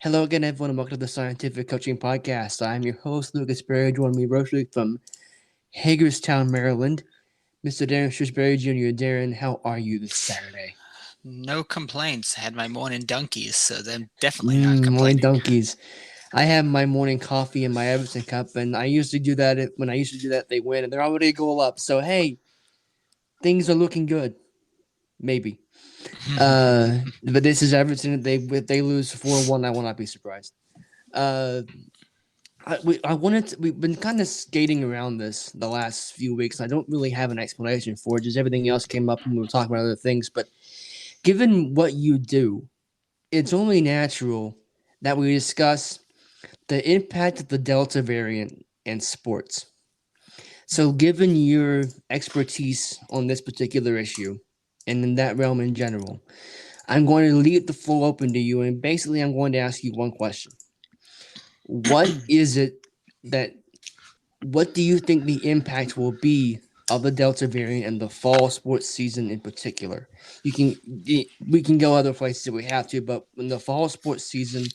Hello again, everyone, and welcome to the Scientific Coaching Podcast. I'm your host, Lucas Berry, joining me virtually from Hagerstown, Maryland, Mr. Darren Shrewsbury Jr. Darren, how are you this Saturday? No complaints. I had my morning donkeys, so then definitely not Morning complaining. donkeys. I have my morning coffee in my Everton cup, and I usually do that. When I usually do that, they win, and they're already a goal up. So hey, things are looking good. Maybe. But this is Everton. If they lose 4-1, I will not be surprised. Uh, we've been kind of skating around this the last few weeks. I don't really have an explanation for it. Just everything else came up when we were talking about other things. But given what you do, it's only natural that we discuss the impact of the Delta variant in sports. So, given your expertise on this particular issue and in that realm in general, I'm going to leave the floor open to you. And basically, I'm going to ask you one question. What is it that What do you think the impact will be of the Delta variant and the fall sports season in particular? We can go other places if we have to, but in the fall sports season,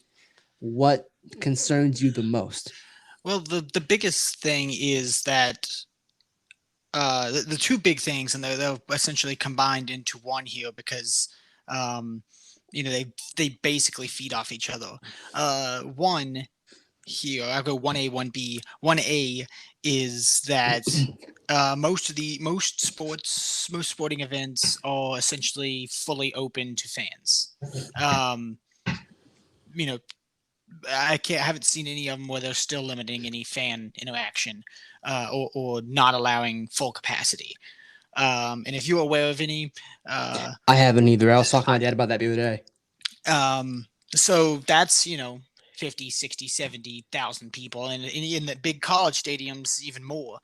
what concerns you the most? Well, the biggest thing is that the two big things, and they're essentially combined into one here because um, they basically feed off each other. One here, I'll go 1A, 1B. 1A is that most sporting events are essentially fully open to fans. Um, you know, I haven't seen any of them where they're still limiting any fan interaction or not allowing full capacity. And if you're aware of any, I haven't either. I was talking to my dad about that the other day. So that's 50, 60, 70,000 people, and in the big college stadiums even more.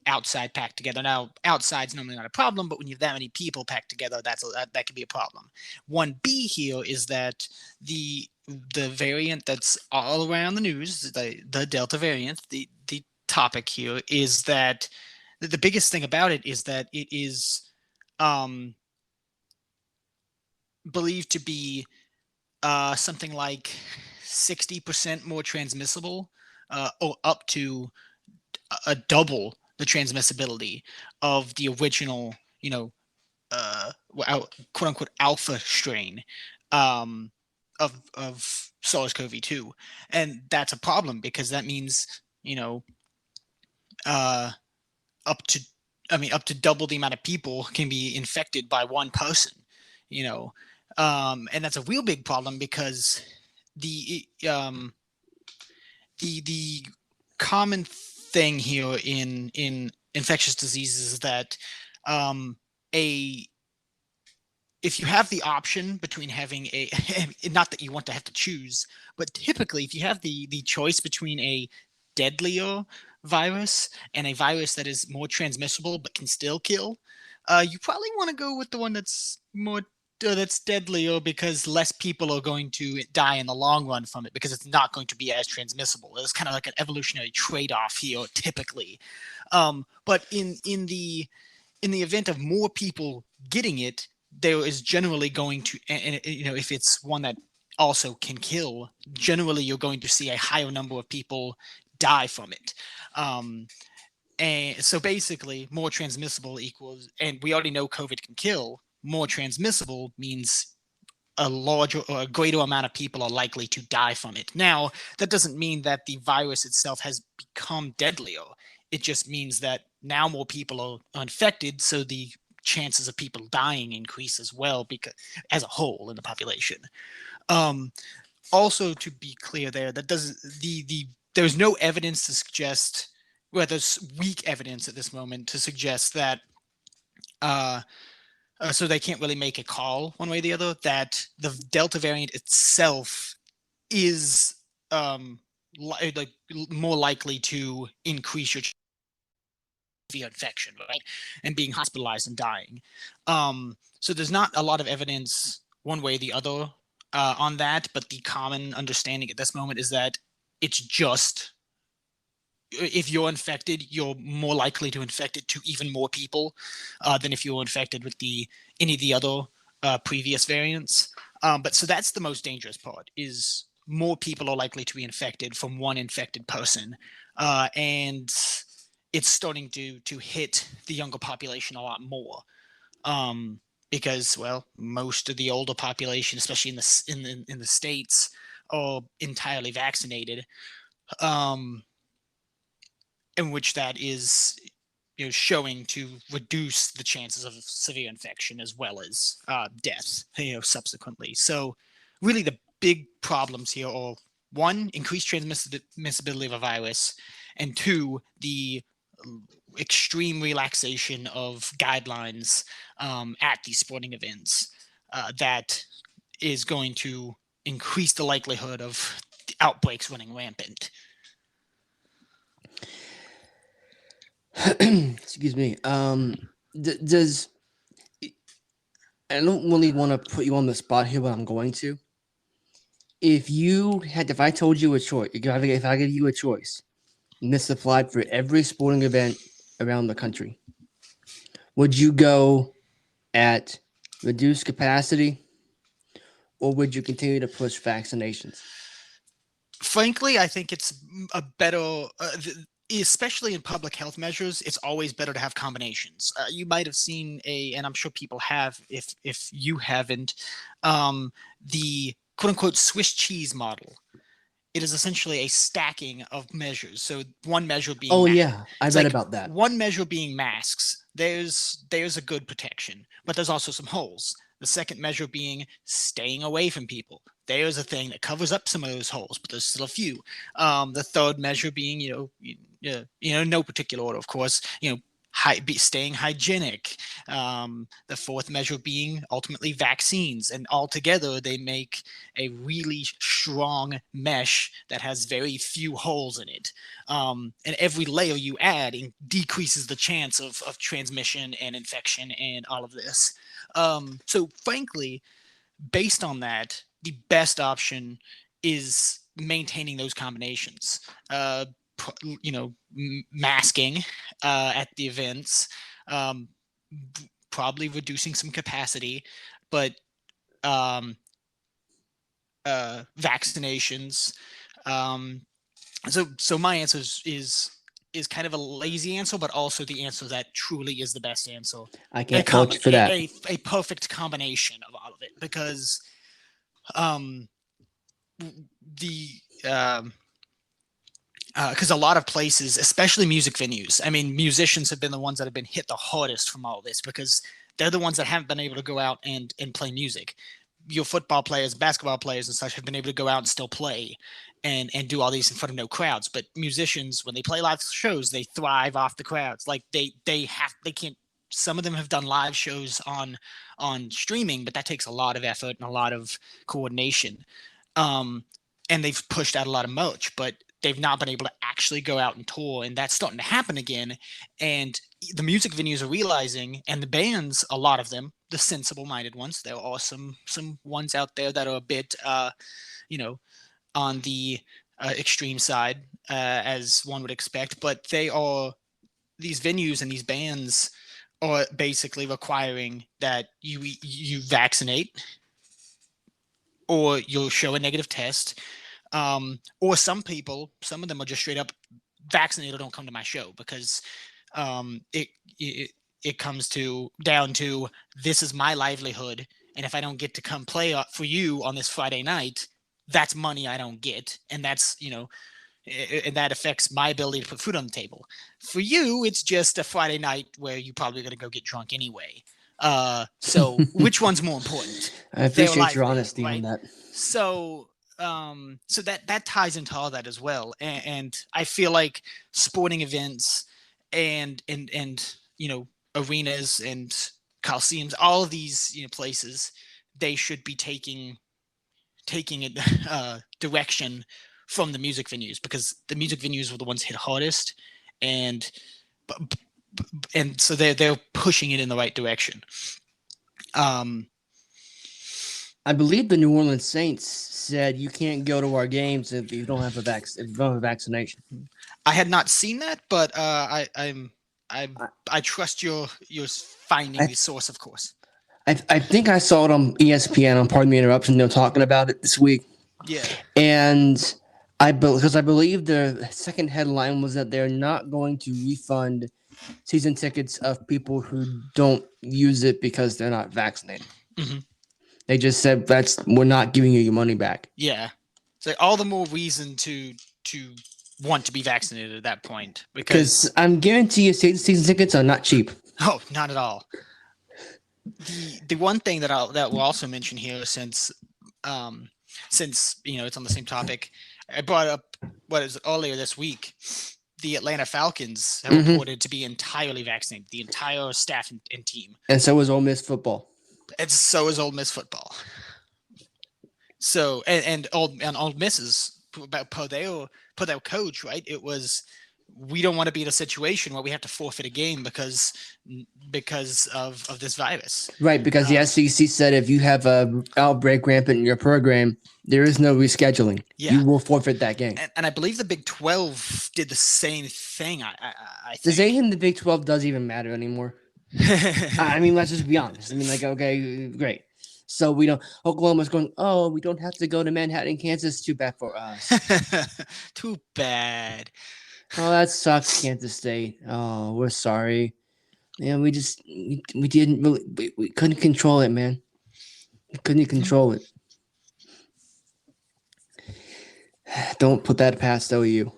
Outside packed together. Now, outside's normally not a problem, but when you have that many people packed together, that can be a problem. 1B here is that the variant that's all around the news, the Delta variant, the topic here is that the biggest thing about it is that it is believed to be something like 60% more transmissible, or up to a double the transmissibility of the original, quote unquote alpha strain of SARS-CoV-2, and that's a problem because that means uh, up to up to double the amount of people can be infected by one person, and that's a real big problem because the the common thing here in infectious diseases is that a if you have the option between having a not that you want to have to choose, but typically if you have the choice between a deadlier virus and a virus that is more transmissible but can still kill, you probably want to go with the one that's deadlier because less people are going to die in the long run from it because it's not going to be as transmissible. It's kind of like an evolutionary trade-off here, typically. But in the event of more people getting it, there is generally going to, and if it's one that also can kill, generally you're going to see a higher number of people die from it. And so basically, more transmissible equals, and we already know COVID can kill. More transmissible means a larger or a greater amount of people are likely to die from it. Now, that doesn't mean that the virus itself has become deadlier. It just means that now more people are infected, so the chances of people dying increase as well, because as a whole in the population. Also, to be clear, that does there's no evidence to suggest, well, there's weak evidence at this moment to suggest that so they can't really make a call one way or the other that the Delta variant itself is like more likely to increase your infection, right, and being hospitalized and dying. So there's not a lot of evidence one way or the other on that, but the common understanding at this moment is that it's just if you're infected, you're more likely to infect it to even more people than if you were infected with any of the other previous variants. But so that's the most dangerous part, is more people are likely to be infected from one infected person. And it's starting to hit the younger population a lot more. Um, because, well, most of the older population, especially in the states, are entirely vaccinated. Um, in which that is, showing to reduce the chances of severe infection as well as death, subsequently. So really the big problems here are, one, increased transmissibility of a virus, and two, the extreme relaxation of guidelines at these sporting events that is going to increase the likelihood of the outbreaks running rampant. Excuse me. Does I don't really want to put you on the spot here, but I'm going to. If I told you a choice, if I give you a choice, and this applied for every sporting event around the country, would you go at reduced capacity, or would you continue to push vaccinations? Frankly, I think it's a better, especially in public health measures, it's always better to have combinations. You might have seen and I'm sure people have, if you haven't, the quote unquote Swiss cheese model. It is essentially a stacking of measures. So one measure being Oh yeah, I it's read like about that. one measure being masks. There's a good protection, but there's also some holes. The second measure being staying away from people. There's a thing that covers up some of those holes, but there's still a few. The third measure being, no particular order, of course, staying hygienic. The fourth measure being ultimately vaccines, and altogether they make a really strong mesh that has very few holes in it. And every layer you add decreases the chance of transmission and infection and all of this. So frankly, based on that, the best option is maintaining those combinations. Masking at the events, um, probably reducing some capacity, but um, vaccinations. Um, so my answer is kind of a lazy answer, but also the answer that truly is the best answer. I A can't fault common you for that. a perfect combination of all of it, because um the because a lot of places, especially music venues, I mean, musicians have been the ones that have been hit the hardest from all this, because they're the ones that haven't been able to go out and play music. Your football players, basketball players, and such have been able to go out and still play and do all these in front of no crowds. But musicians, when they play live shows, they thrive off the crowds. Like they can't. Some of them have done live shows on streaming, but that takes a lot of effort and a lot of coordination. Um, and they've pushed out a lot of merch, but they've not been able to actually go out and tour, and that's starting to happen again. And the music venues are realizing, and the bands, a lot of them, the sensible minded ones, there are some ones out there that are a bit you know on the extreme side, as one would expect, but these venues and these bands are basically requiring that you vaccinate, or you'll show a negative test. Or some of them are just straight up vaccinated, don't come to my show, because um, it, it it comes down to, this is my livelihood, and if I don't get to come play for you on this Friday night, that's money I don't get, and that's and that affects my ability to put food on the table. For you, it's just a Friday night where you're probably going to go get drunk anyway. So which one's more important? I Their appreciate your livelihood, honesty on right? that. So so that ties into all that as well. And I feel like sporting events and arenas and coliseums, all of these places, they should be taking a direction from the music venues, because the music venues were the ones hit hardest, and and so they're pushing it in the right direction. Um, I believe the New Orleans Saints said you can't go to our games if you don't have if you don't have a vaccination. I had not seen that, but I I, I trust your finding I the source, of course. I think I saw it on ESPN on Pardon Me Interruption. They were talking about it this week, Yeah. and because I believe the second headline was that they're not going to refund season tickets of people who don't use it because they're not vaccinated. Hmm. They just said we're not giving you your money back. Yeah. So all the more reason to want to be vaccinated at that point, because Because I'm guarantee you season tickets are not cheap. oh, not at all. The one thing that we'll also mention here, um since it's on the same topic, I brought up what is earlier this week. The Atlanta Falcons have Mm-hmm. reported to be entirely vaccinated, the entire staff and team. And so is Ole Miss football. And so is Ole Miss football. So and Ole Miss's per their coach, right? It was, we don't want to be in a situation where we have to forfeit a game because of this virus. Right, because the SEC said if you have a outbreak rampant in your program, there is no rescheduling. Yeah. You will forfeit that game. And I believe the Big 12 did the same thing. I think. Does anything the Big 12 does even matter anymore? I mean, let's just be honest. I mean, like, okay, great. So we don't. Oklahoma's going. Oh, we don't have to go to Manhattan, Kansas. Too bad for us. Too bad. Oh, that sucks, Kansas State. Oh, we're sorry. Yeah, we didn't really. We couldn't control it, man. We couldn't control it. Don't put that past OU.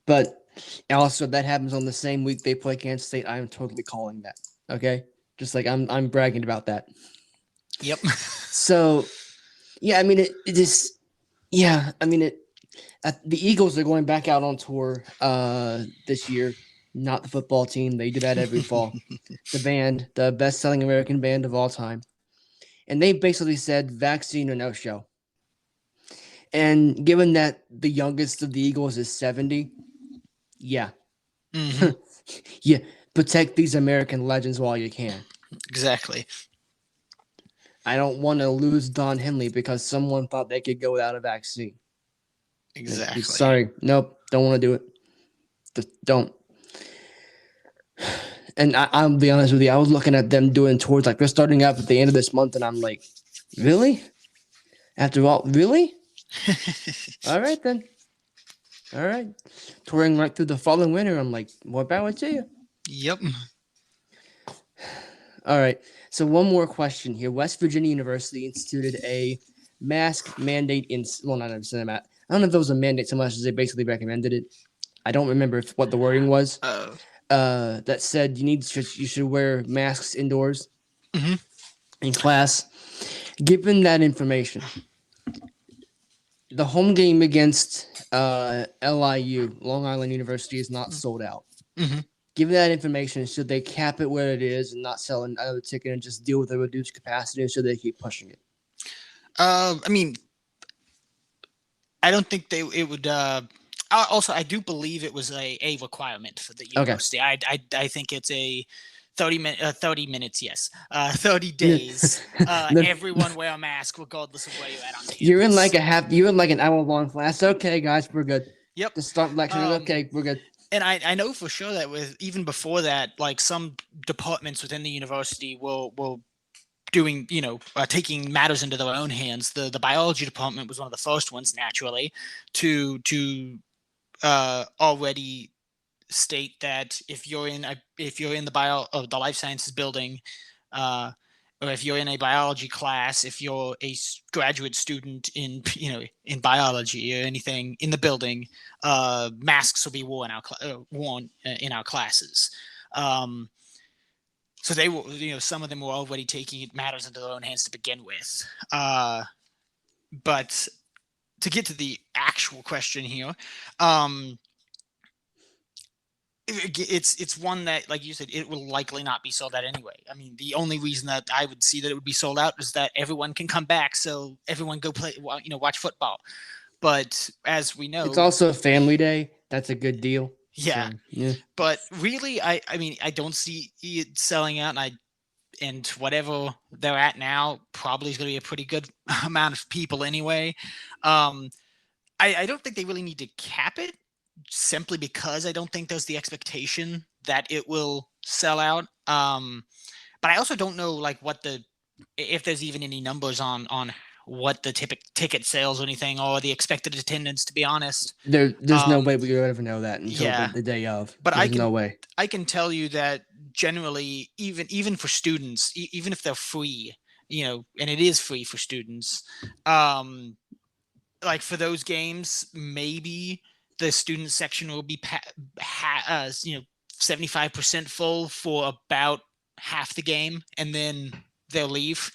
But also, that happens on the same week they play Kansas State. I am totally calling that. Okay, just like I'm bragging about that. Yep. So, yeah, I mean it just, yeah, I mean it. The Eagles are going back out on tour this year. Not the football team. They do that every fall. The band, the best-selling American band of all time, and they basically said vaccine or no show. And given that the youngest of the Eagles is 70, yeah. Mm-hmm. Yeah, protect these American legends while you can. Exactly. I don't want to lose Don Henley because someone thought they could go without a vaccine. Exactly. Sorry. Nope. Don't want to do it. Just don't. And I'll be honest with you. I was looking at them doing tours. Like, they're starting up at the end of this month. And I'm like, really? After all, really? All right, then. All right. Touring right through the fall and winter. I'm like, more power to you. Yep. All right. So one more question here. West Virginia University instituted a mask mandate in, well, not necessarily that. I don't know if it was a mandate so much as they basically recommended it. I don't remember what the wording was. That said you should wear masks indoors in class. Given that information, the home game against LIU, Long Island University, is not sold out. Mm-hmm. Given that information, should they cap it where it is and not sell another ticket and just deal with a reduced capacity, or should they keep pushing it? I mean, I don't think it would. Also, I do believe it was a requirement for the university. Okay. I think it's a 30 minutes, yes. 30 days. Everyone wear a mask regardless of where you're at on campus. You're in like an hour-long class. Okay, guys, we're good. Yep. To start lecturing, okay, we're good. And I know for sure that even before that, like, some departments within the university will doing, taking matters into their own hands. The biology department was one of the first ones, naturally, to already state that if you're in the life sciences building, or if you're in a biology class, if you're a graduate student in biology or anything in the building, masks will be worn in our classes. So they will, some of them were already taking matters into their own hands to begin with. But to get to the actual question here, it's one that, like you said, it will likely not be sold out anyway. I mean, the only reason that I would see that it would be sold out is that everyone can come back, so everyone go play, watch football. But as we know, it's also a family day. That's a good deal. Yeah. So, yeah. But really, I mean, I don't see it selling out, and whatever they're at now probably is going to be a pretty good amount of people anyway. I don't think they really need to cap it, simply because I don't think there's the expectation that it will sell out. But I also don't know like what the if there's even any numbers on what the ticket sales or anything or the expected attendance. To be honest, There's no um, way we would ever know that until yeah, the day of. but There's no way. I can tell you that generally, even for students, even if they're free, and it is free for students, like for those games, maybe the student section will be 75% full for about half the game, and then they'll leave.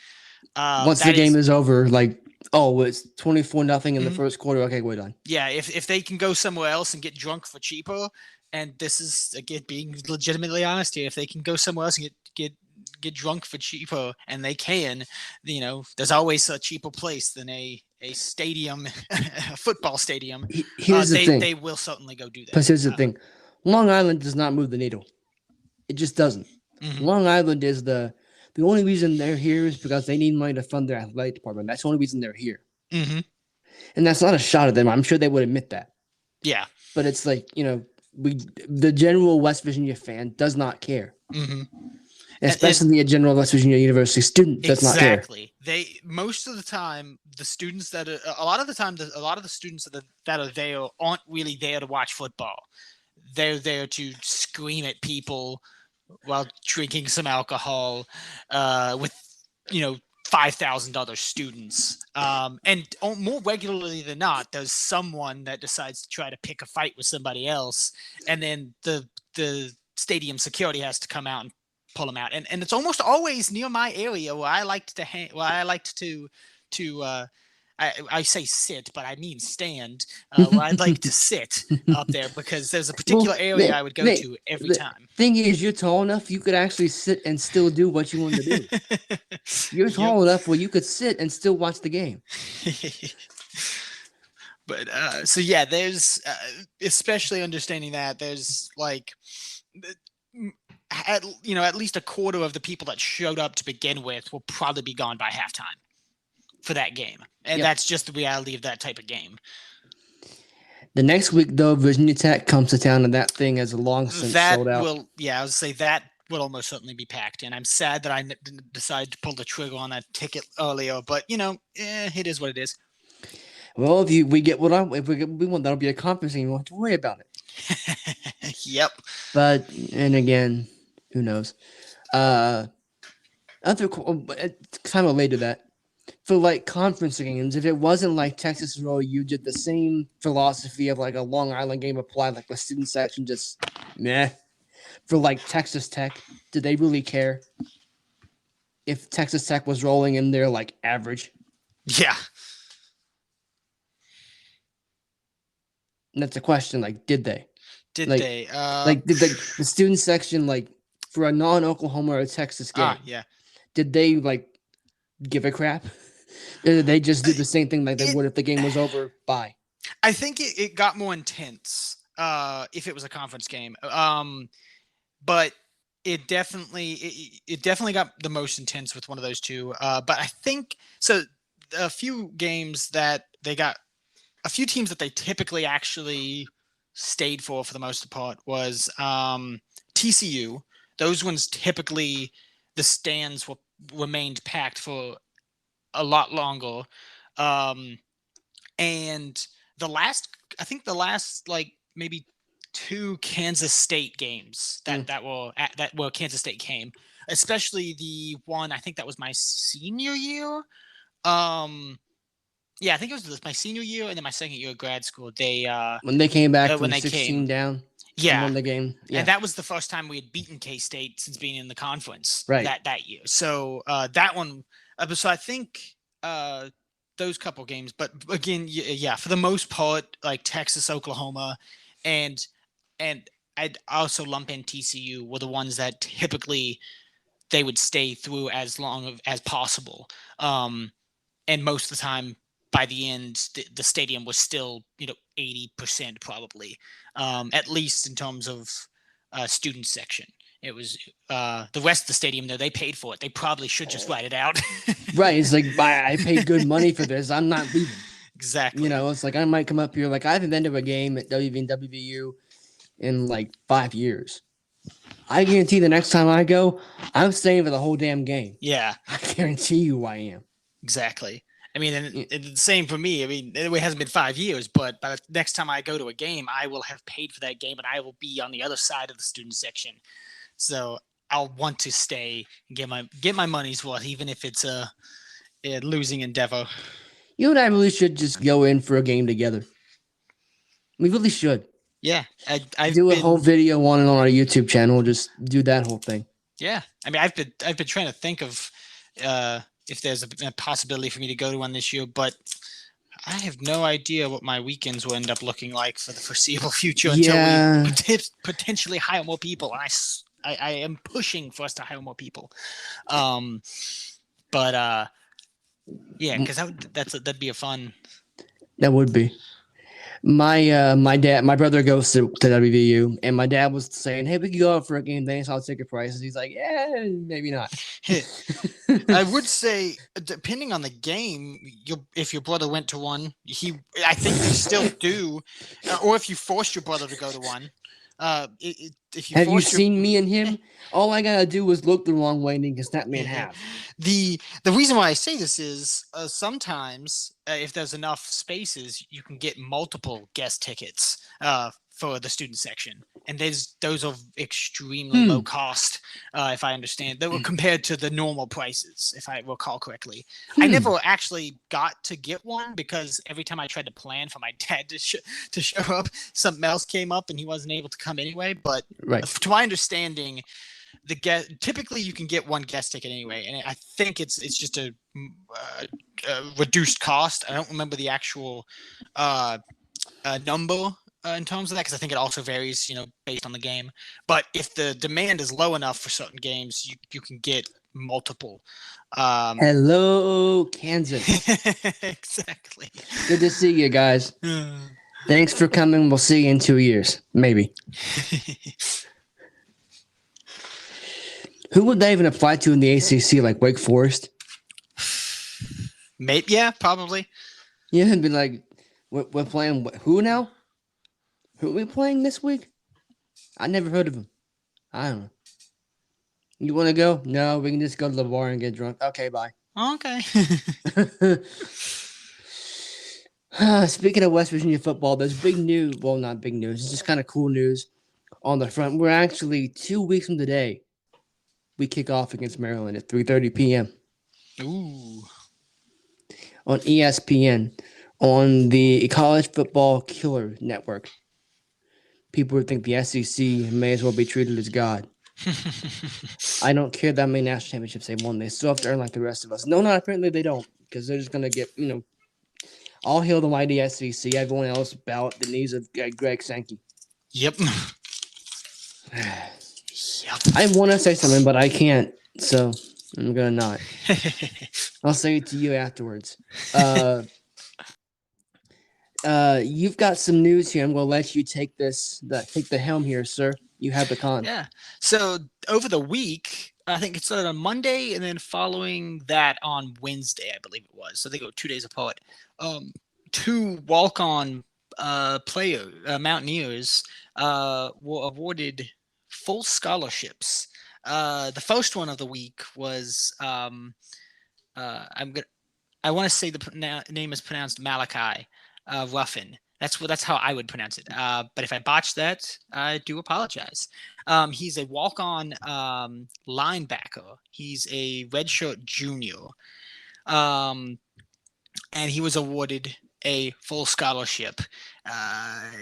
Once the That game is, is over, like, oh, it's 24-0 in the mhm. first quarter. Okay, we're done. Yeah. If they can go somewhere else and get drunk for cheaper, and this is again being legitimately honest here, if they can go somewhere else and get drunk for cheaper, and they can, there's always a cheaper place than a stadium, a football stadium. Here's the thing. They will certainly go do that. Because here's the thing. Long Island does not move the needle. It just doesn't. Mhm. Long Island is the only reason they're here is because they need money to fund their athletic department. That's the only reason they're here. Mm-hmm. And that's not a shot at them. I'm sure they would admit that. Yeah. But it's like, the general West Virginia fan does not care. Mm-hmm. Especially a general West Virginia University student does not care. Exactly. They most of the time, the students that are a lot of the time, a lot of the students that are there aren't really there to watch football. They're there to scream at people while drinking some alcohol, with $5,000 other students. And more regularly than not, there's someone that decides to try to pick a fight with somebody else, and then the stadium security has to come out and pull them out. And it's almost always near my area where I liked to I say sit, but I mean stand. Where I'd like to sit up there, because there's a particular area I would go to every time. Thing is, you're tall enough you could actually sit and still do what you want to do. You're tall enough where you could sit and still watch the game. But so yeah, there's especially understanding that there's like at least a quarter of the people that showed up to begin with will probably be gone by halftime for that game. And that's just the reality of that type of game. The next week, though, Virginia Tech comes to town, and that thing is long since sold out. I would say that will almost certainly be packed in. I'm sad that I didn't decide to pull the trigger on that ticket earlier, but it is what it is. Well, if we want, that'll be a conference and you won't have to worry about it. Yep. But, and again, who knows? Kind of related to that. For like conference games, if it wasn't like Texas or OU, did the same philosophy of like a Long Island game apply, like the student section just meh? For like Texas Tech, did they really care if Texas Tech was rolling in there like average? Yeah. And that's a question. Like, did they? Did they? Did the student section, like for a non-Oklahoma or Texas game? Yeah. Did they like give a crap? They just did the same thing like they would if the game was over. Bye. I think it got more intense if it was a conference game. But it definitely got the most intense with one of those two. But I think so. A few games that they got, a few teams that they typically actually stayed for the most part was TCU. Those ones typically the stands remained packed for a lot longer. And the last like maybe 2 Kansas State games that were Kansas State came, especially the one, I think that was my senior year. Yeah, I think it was my senior year and then my second year of grad school. They when they came back from 16 down, yeah, won the game. Yeah. And that was the first time we had beaten K-State since being in the conference that year. So that one. So I think those couple games, but again, yeah, for the most part, like Texas, Oklahoma, and I'd also lump in TCU were the ones that typically they would stay through as long as possible. And most of the time, by the end, the stadium was still 80% probably, at least in terms of student section. It was the rest of the stadium, though, they paid for it. They probably should just write it out. Right. It's like, I paid good money for this. I'm not leaving. Exactly. It's like I might come up here. Like I haven't been to a game at WVU in like 5 years. I guarantee the next time I go, I'm staying for the whole damn game. Yeah, I guarantee you I am. exactly. I mean, and it's the same for me. I mean, it hasn't been 5 years, but by the next time I go to a game, I will have paid for that game, and I will be on the other side of the student section. So I'll want to stay and get my money's worth, even if it's a losing endeavor. You and I really should just go in for a game together. We really should. Yeah, I've Do a whole been video on it on our YouTube channel. Just do that whole thing. yeah. I mean, I've been trying to think of uh, if there's a possibility for me to go to one this year, but I have no idea what my weekends will end up looking like for the foreseeable future until we Yeah. potentially hire more people. And I am pushing for us to hire more people. Um, but yeah, because that'd be a fun. That would be. My brother goes to WVU, and my dad was saying, "Hey, we could go out for a game." Then he saw ticket prices. He's like, "Yeah, maybe not." I would say, depending on the game, if your brother went to one, I think they still do, or if you forced your brother to go to one. If you Have you forced your seen me and him? All I gotta do is look the wrong way, and he can snap me in half. the reason why I say this is sometimes if there's enough spaces, you can get multiple guest tickets for the student section, and those are extremely low cost. If I understand, they were compared to the normal prices, if I recall correctly. I never actually got to get one because every time I tried to plan for my dad to show up, something else came up and he wasn't able to come anyway. But Right. to my understanding, typically you can get one guest ticket anyway, and I think it's just a reduced cost. I don't remember the actual number in terms of that, because I think it also varies, based on the game. But if the demand is low enough for certain games, you can get multiple. Hello, Kansas. Exactly. Good to see you guys. Thanks for coming. We'll see you in 2 years, maybe. Who would they even apply to in the ACC, like Wake Forest? Maybe, yeah, probably. Yeah, it'd be like, we're playing who now? Who are we playing this week? I never heard of him. I don't know. You want to go? No, we can just go to the bar and get drunk. Okay, bye. Okay. Speaking of West Virginia football, there's big news. Well, not big news. It's just kind of cool news on the front. We're actually 2 weeks from today. We kick off against Maryland at 3:30 p.m. Ooh. On ESPN on the College Football Killer Network. People would think the SEC may as well be treated as God. I don't care that many national championships they won. They still have to earn like the rest of us. No, apparently they don't, because they're just going to get, all hail the mighty SEC. Everyone else bow at the knees of Greg Sankey. Yep. I want to say something, but I can't, so I'm going to not. I'll say it to you afterwards. You've got some news here. I'm going to let you take the helm here, sir. You have the con. Yeah. So over the week, I think it started on Monday, and then following that on Wednesday, I believe it was. So they go 2 days apart. Two walk-on Mountaineers were awarded full scholarships. The first one of the week was I want to say the name is pronounced Malachi Ruffin. That's how I would pronounce it. But if I botch that, I do apologize. He's a walk-on linebacker. He's a redshirt junior, and he was awarded a full scholarship.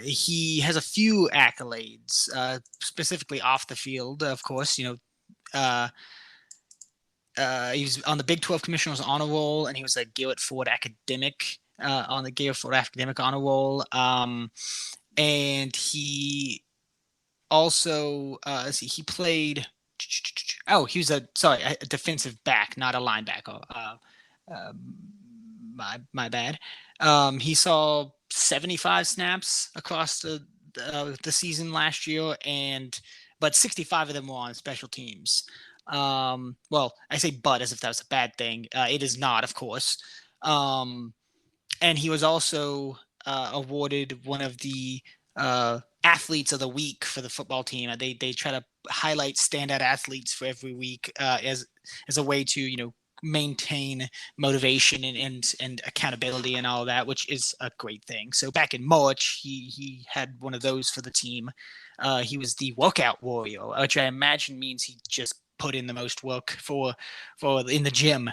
He has a few accolades, specifically off the field, of course. He was on the Big 12 Commissioner's Honor Roll, and he was a Garrett Ford academic on the Garrett Ford academic honor roll. And he also he played. Oh, he was a defensive back, not a linebacker. My bad. He saw 75 snaps across the season last year, but 65 of them were on special teams. Well, I say "but" as if that was a bad thing. It is not, of course. And he was also awarded one of the athletes of the week for the football team. They try to highlight standout athletes for every week as a way to maintain motivation and accountability and all that, which is a great thing. So back in March, he had one of those for the team. He was the workout warrior, which I imagine means he just put in the most work for in the gym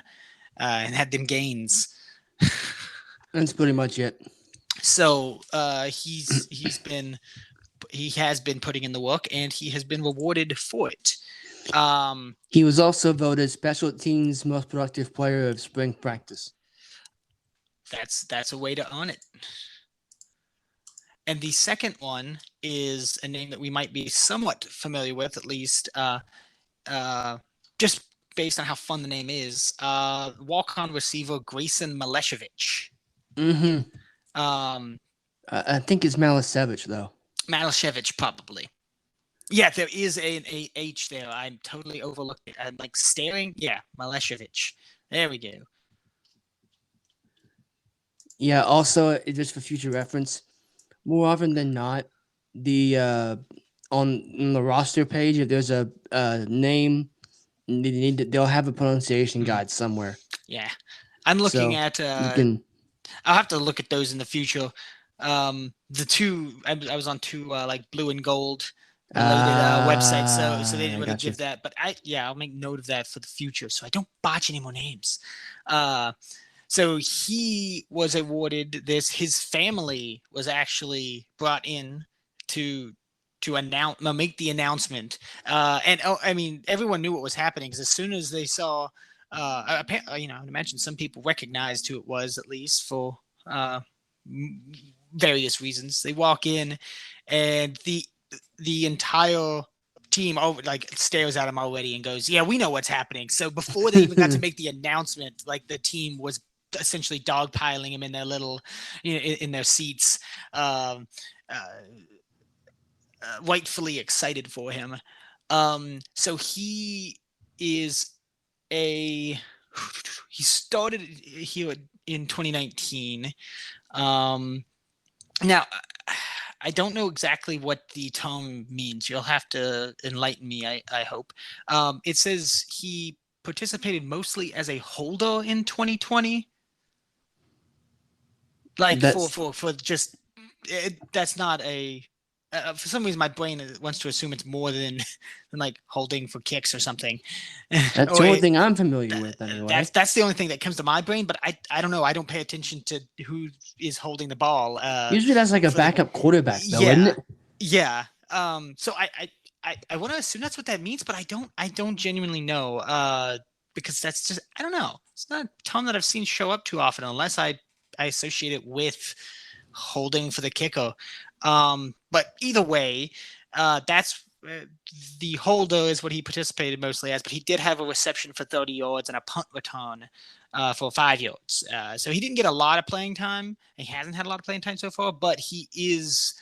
and had them gains. That's pretty much it. So he has been putting in the work, and he has been rewarded for it. He was also voted special teams most productive player of spring practice. That's a way to earn it. And the second one is a name that we might be somewhat familiar with, at least just based on how fun the name is. Walk-on receiver Grayson Maleshevich. Mm-hmm. I think it's Malashevich, though. Maleshevich, probably. Yeah, there is an H there. I'm totally overlooked it. I'm like staring. Yeah, Maleshevich. There we go. Yeah, also, just for future reference, more often than not, the on the roster page, if there's a name, they'll have a pronunciation guide somewhere. Yeah, I'm looking So at. you can. I'll have to look at those in the future. The two I was on two like blue and gold related websites, so they didn't really give that. But I'll make note of that for the future, so I don't botch any more names. So he was awarded this. His family was actually brought in to make the announcement. I mean, everyone knew what was happening because as soon as they saw, I imagine some people recognized who it was, at least for various reasons. They walk in, and the entire team stares at him already and goes, "Yeah, we know what's happening." So before they even got to make the announcement, like the team was essentially dogpiling him in their little, in their seats, rightfully excited for him. So he started here in 2019. Now, I don't know exactly what the term means. You'll have to enlighten me, I hope. It says he participated mostly as a holder in 2020. Like for just that's not a for some reason my brain wants to assume it's more than like holding for kicks or something. That's the only thing I'm familiar with anyway. That's the only thing that comes to my brain, but I don't know. I don't pay attention to who is holding the ball. Usually that's like a backup quarterback, though, isn't it? Yeah. So I want to assume that's what that means, but I don't genuinely know. Because that's just I don't know. It's not a term that I've seen show up too often unless I associate it with holding for the kicker. But either way, that's the holder is what he participated mostly as, but he did have a reception for 30 yards and a punt return for 5 yards. So he didn't get a lot of playing time. He hasn't had a lot of playing time so far, but he was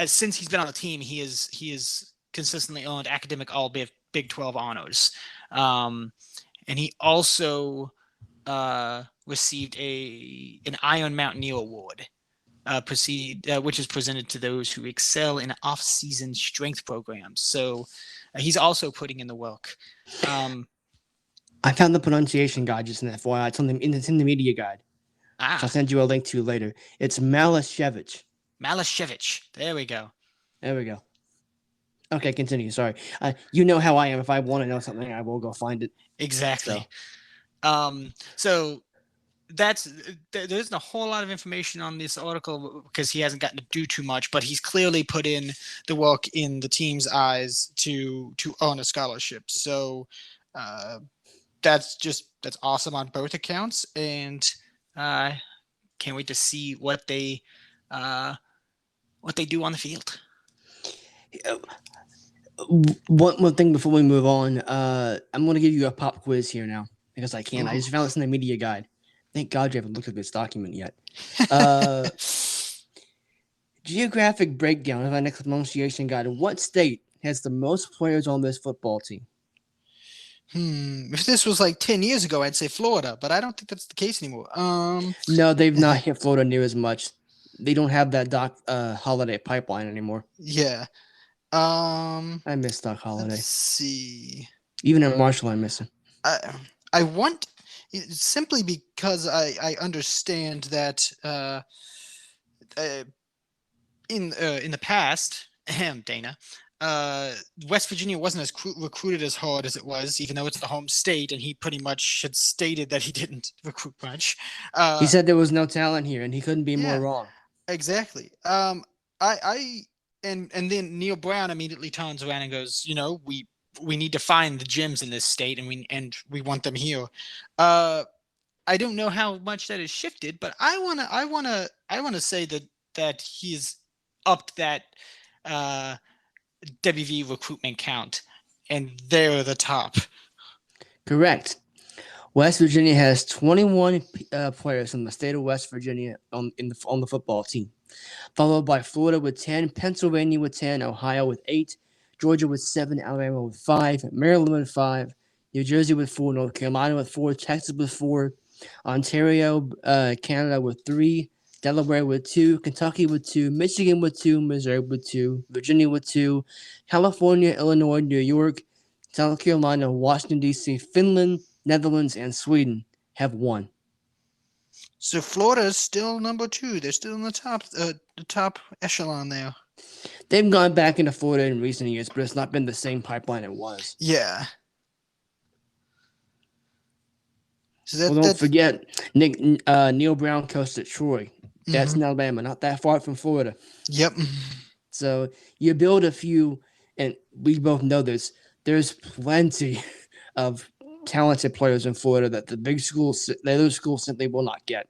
since he's been on the team, he is consistently earned academic all Big 12 honors. And he also received an Iron Mountaineer Award, which is presented to those who excel in off-season strength programs. So he's also putting in the work. I found the pronunciation guide just in that FYI. It's in the media guide. I'll send you a link to later. It's Malashevich. Malashevich. There we go. Okay, continue. Sorry. You know how I am. If I want to know something, I will go find it. Exactly. So there isn't a whole lot of information on this article because he hasn't gotten to do too much, but he's clearly put in the work in the team's eyes to earn a scholarship. So that's awesome on both accounts, and can't wait to see what they do on the field. One thing before we move on, I'm going to give you a pop quiz here now because I can. I just found this in the media guide. Thank God you haven't looked at this document yet. Geographic breakdown of our next pronunciation guide. What state has the most players on this football team? If this was like 10 years ago, I'd say Florida, but I don't think that's the case anymore. No, they've not hit Florida near as much. they don't have that Doc Holiday pipeline anymore. Yeah. I miss Doc Let's Holiday. see. Even in Marshall, I miss him. I I want simply because I understand that uh, in the past, Dana, uh, West Virginia wasn't as recruited as hard as it was, even though it's the home state, and he pretty much had stated that he didn't recruit much. He Uh, said there was no talent here, and he couldn't be more yeah, wrong. exactly. I and then Neil Brown immediately turns around and goes, we need to find the gyms in this state, and we want them here. Uh, I don't know how much that has shifted, but I wanna say that he's upped that uh, WV recruitment count, and they're the top. Correct. West Virginia has 21 players from the state of West Virginia on the football team, followed by Florida with 10, Pennsylvania with 10, Ohio with 8, Georgia with 7, Alabama with 5, Maryland with 5, New Jersey with 4, North Carolina with 4, Texas with 4, Ontario, Canada with 3, Delaware with 2, Kentucky with 2, Michigan with 2, Missouri with 2, Virginia with 2, California, Illinois, New York, South Carolina, Washington, D.C., Finland, Netherlands, and Sweden have 1. So Florida is still number 2. They're still in the top echelon there. They've gone back into Florida in recent years, but it's not been the same pipeline it was. Yeah. So Well, don't forget, Neil Brown coached at Troy. That's in Alabama, not that far from Florida. Yep. So you build a few, and we both know this. There's plenty of talented players in Florida that the other schools simply will not get.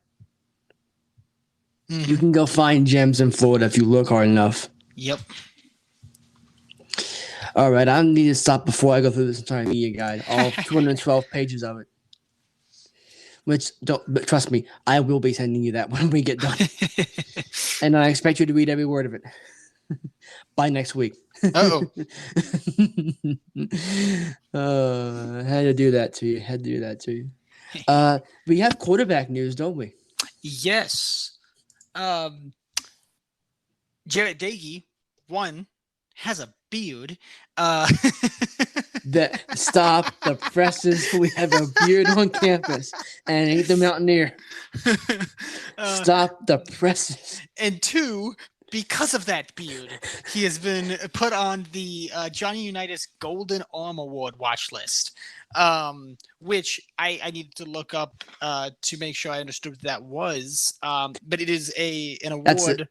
You can go find gems in Florida if you look hard enough. Yep. All right, I need to stop before I go through this entire media guide, all 212 pages of it. But trust me, I will be sending you that when we get done. And I expect you to read every word of it by next week. Uh-oh. Had to do that to you. We have quarterback news, don't we? Yes. Jarrett Dagey, one, has a beard. Stop the presses. We have a beard on campus, and ain't the Mountaineer. Stop the presses. And 2, because of that beard, he has been put on the Johnny Unitas Golden Arm Award watch list, which I needed to look up to make sure I understood what that was. But it is an award.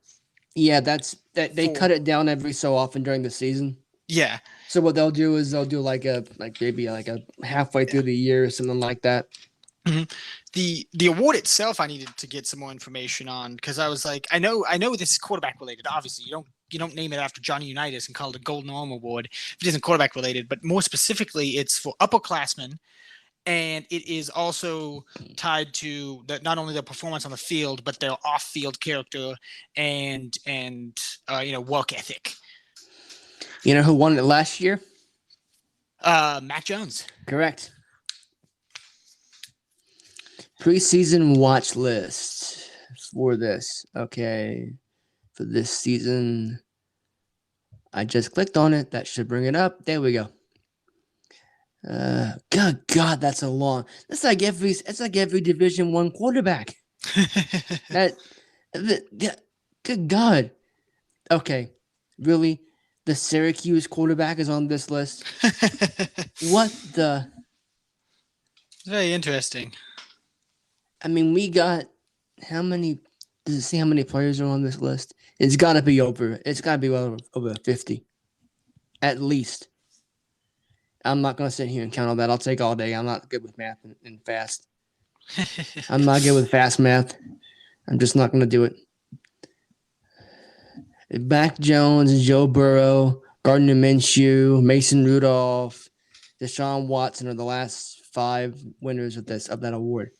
They cut it down every so often during the season. Yeah. So what they'll do is they'll do maybe a halfway through the year or something like that. Mm-hmm. The award itself, I needed to get some more information on, because I was like, I know this is quarterback related. Obviously, you don't name it after Johnny Unitas and call it a Golden Arm Award if it isn't quarterback related. But more specifically, it's for upperclassmen, and it is also tied to not only their performance on the field, but their off-field character and work ethic. You know who won it last year? Mac Jones. Correct. Preseason watch list for this. Okay. For this season. I just clicked on it. That should bring it up. There we go. Good God, that's a long. It's like every Division I quarterback. Good God. Okay. Really? The Syracuse quarterback is on this list. What the? Very interesting. I mean, we got how many? Does it see how many players are on this list? It's got to be over. It's got to be well over 50, at least. I'm not gonna sit here and count all that. I'll take all day. I'm not good with math and fast. I'm not good with fast math. I'm just not gonna do it. Mac Jones, Joe Burrow, Gardner Minshew, Mason Rudolph, Deshaun Watson are the last 5 winners of that award.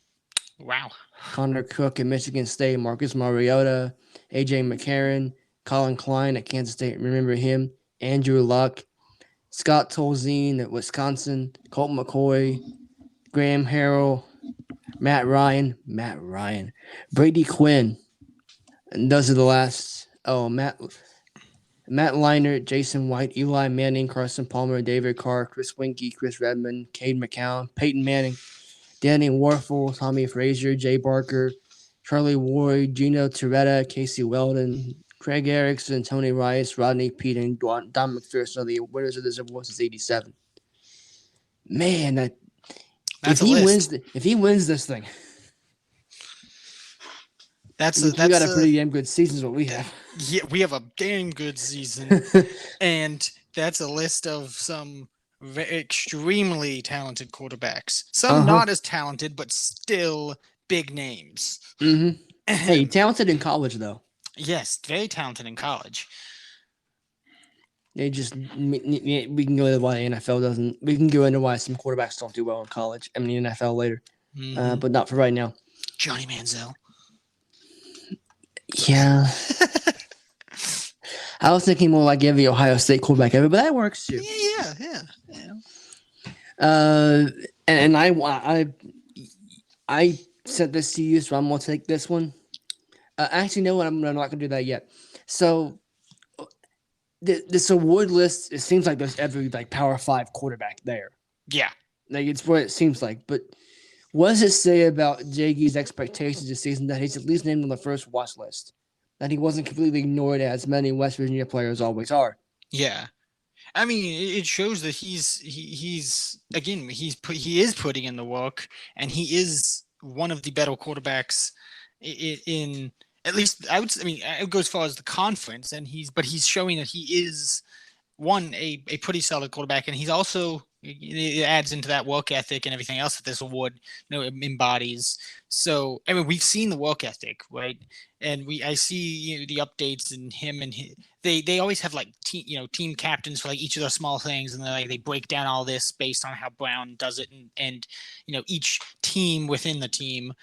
Wow. Connor Cook at Michigan State, Marcus Mariota, AJ McCarron, Colin Klein at Kansas State. Remember him? Andrew Luck, Scott Tolzien at Wisconsin, Colt McCoy, Graham Harrell, Matt Ryan, Brady Quinn, And those are the last. Oh, Matt Leinart, Jason White, Eli Manning, Carson Palmer, David Carr, Chris Winkie, Chris Redmond, Cade McCown, Peyton Manning, Danny Warfel, Tommy Frazier, Jay Barker, Charlie Ward, Gino Toretta, Casey Weldon, Craig Erickson, Tony Rice, Rodney Pete, and Don McPherson are the winners of this award since '87. Man, that That's a list. if he wins this thing, That's a means we got that's a a pretty damn good season. Is what we have. Yeah, we have a damn good season, and that's a list of some extremely talented quarterbacks. Some Uh-huh. not as talented, but still big names. Mm-hmm. Hey, talented in college though. Yes, very talented in college. They just we can go into why the NFL doesn't. We can go into why some quarterbacks don't do well in college. I mean, the NFL later, but not for right now. Johnny Manziel. Yeah, I was thinking more like every Ohio State quarterback ever, but that works too. Yeah. And I sent this to you, so I'm gonna take this one. Actually, no, I'm not gonna do that yet. So this award list, it seems like there's every like Power 5 quarterback there. Yeah. Like it's what it seems like. But what does it say about Jaggy's expectations this season that he's at least named on the first watch list? That he wasn't completely ignored as many West Virginia players always are. Yeah. I mean, it shows that he is putting in the work, and he is one of the better quarterbacks in at least I would. I mean, it goes as far as the conference, and he's showing that he is a pretty solid quarterback, and he's also it adds into that work ethic and everything else that this award embodies. So I mean, we've seen the work ethic, right? And I see the updates and him and they always have like team captains for like each of the small things, and they break down all this based on how Brown does it, and each team within the team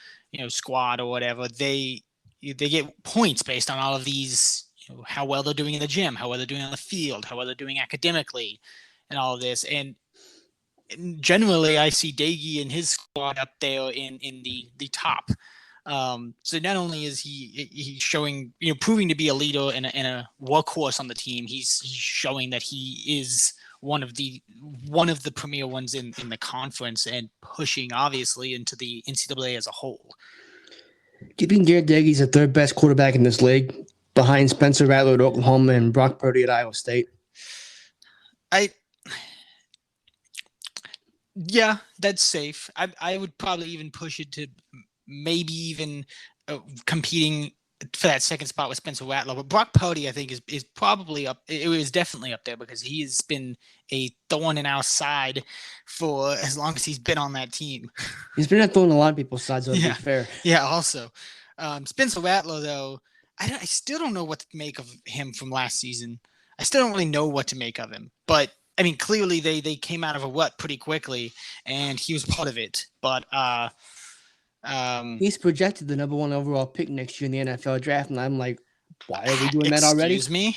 squad or whatever they get points based on all of these, how well they're doing in the gym, how well they're doing on the field, how well they're doing academically, and all of this. And generally, I see Daggy and his squad up there in the top. So not only is he showing, proving to be a leader and a workhorse on the team, he's showing that he is one of the premier ones in the conference, and pushing obviously into the NCAA as a whole. Do you think Garrett Daggy's the third best quarterback in this league, behind Spencer Rattler at Oklahoma and Brock Purdy at Iowa State? Yeah, that's safe. I would probably even push it to maybe even competing for that second spot with Spencer Rattler. But Brock Purdy, I think, is probably up. It was definitely up there because he has been a thorn in our side for as long as he's been on that team. He's been a thorn in a lot of people's sides, so to be fair. Yeah, also. Spencer Rattler, though, I still don't know what to make of him from last season. I still don't really know what to make of him. But, I mean, clearly they came out of a rut pretty quickly, and he was part of it. But he's projected the number 1 overall pick next year in the NFL draft, and I'm like, why are we doing that already? Excuse me?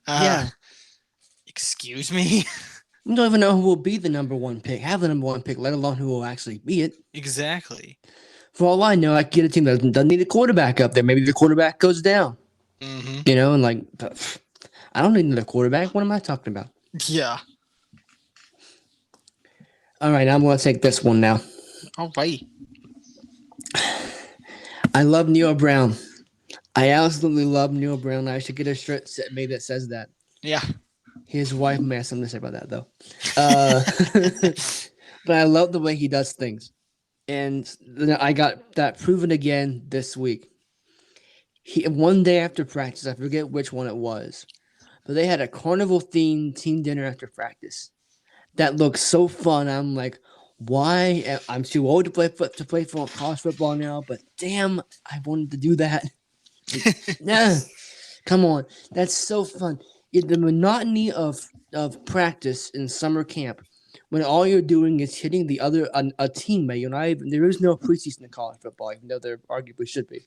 Yeah. Excuse me? We don't even know who will be the number 1 pick, have the number 1 pick, let alone who will actually be it. Exactly. For all I know, I could get a team that doesn't need a quarterback up there. Maybe the quarterback goes down. Mm-hmm. And like, I don't need another quarterback. What am I talking about? Yeah. All right, I'm going to take this one now. All right. I love Neil Brown. I absolutely love Neil Brown. I should get a shirt made that says that. Yeah. His wife may have something to say about that, though. But I love the way he does things. And I got that proven again this week. One day after practice, I forget which one it was, but they had a carnival-themed team dinner after practice. That looked so fun. I'm like, why? I'm too old to play for college football now, but damn, I wanted to do that. Nah, come on, that's so fun. The monotony of practice in summer camp, when all you're doing is hitting the other a teammate. There is no preseason in college football, even though there arguably should be.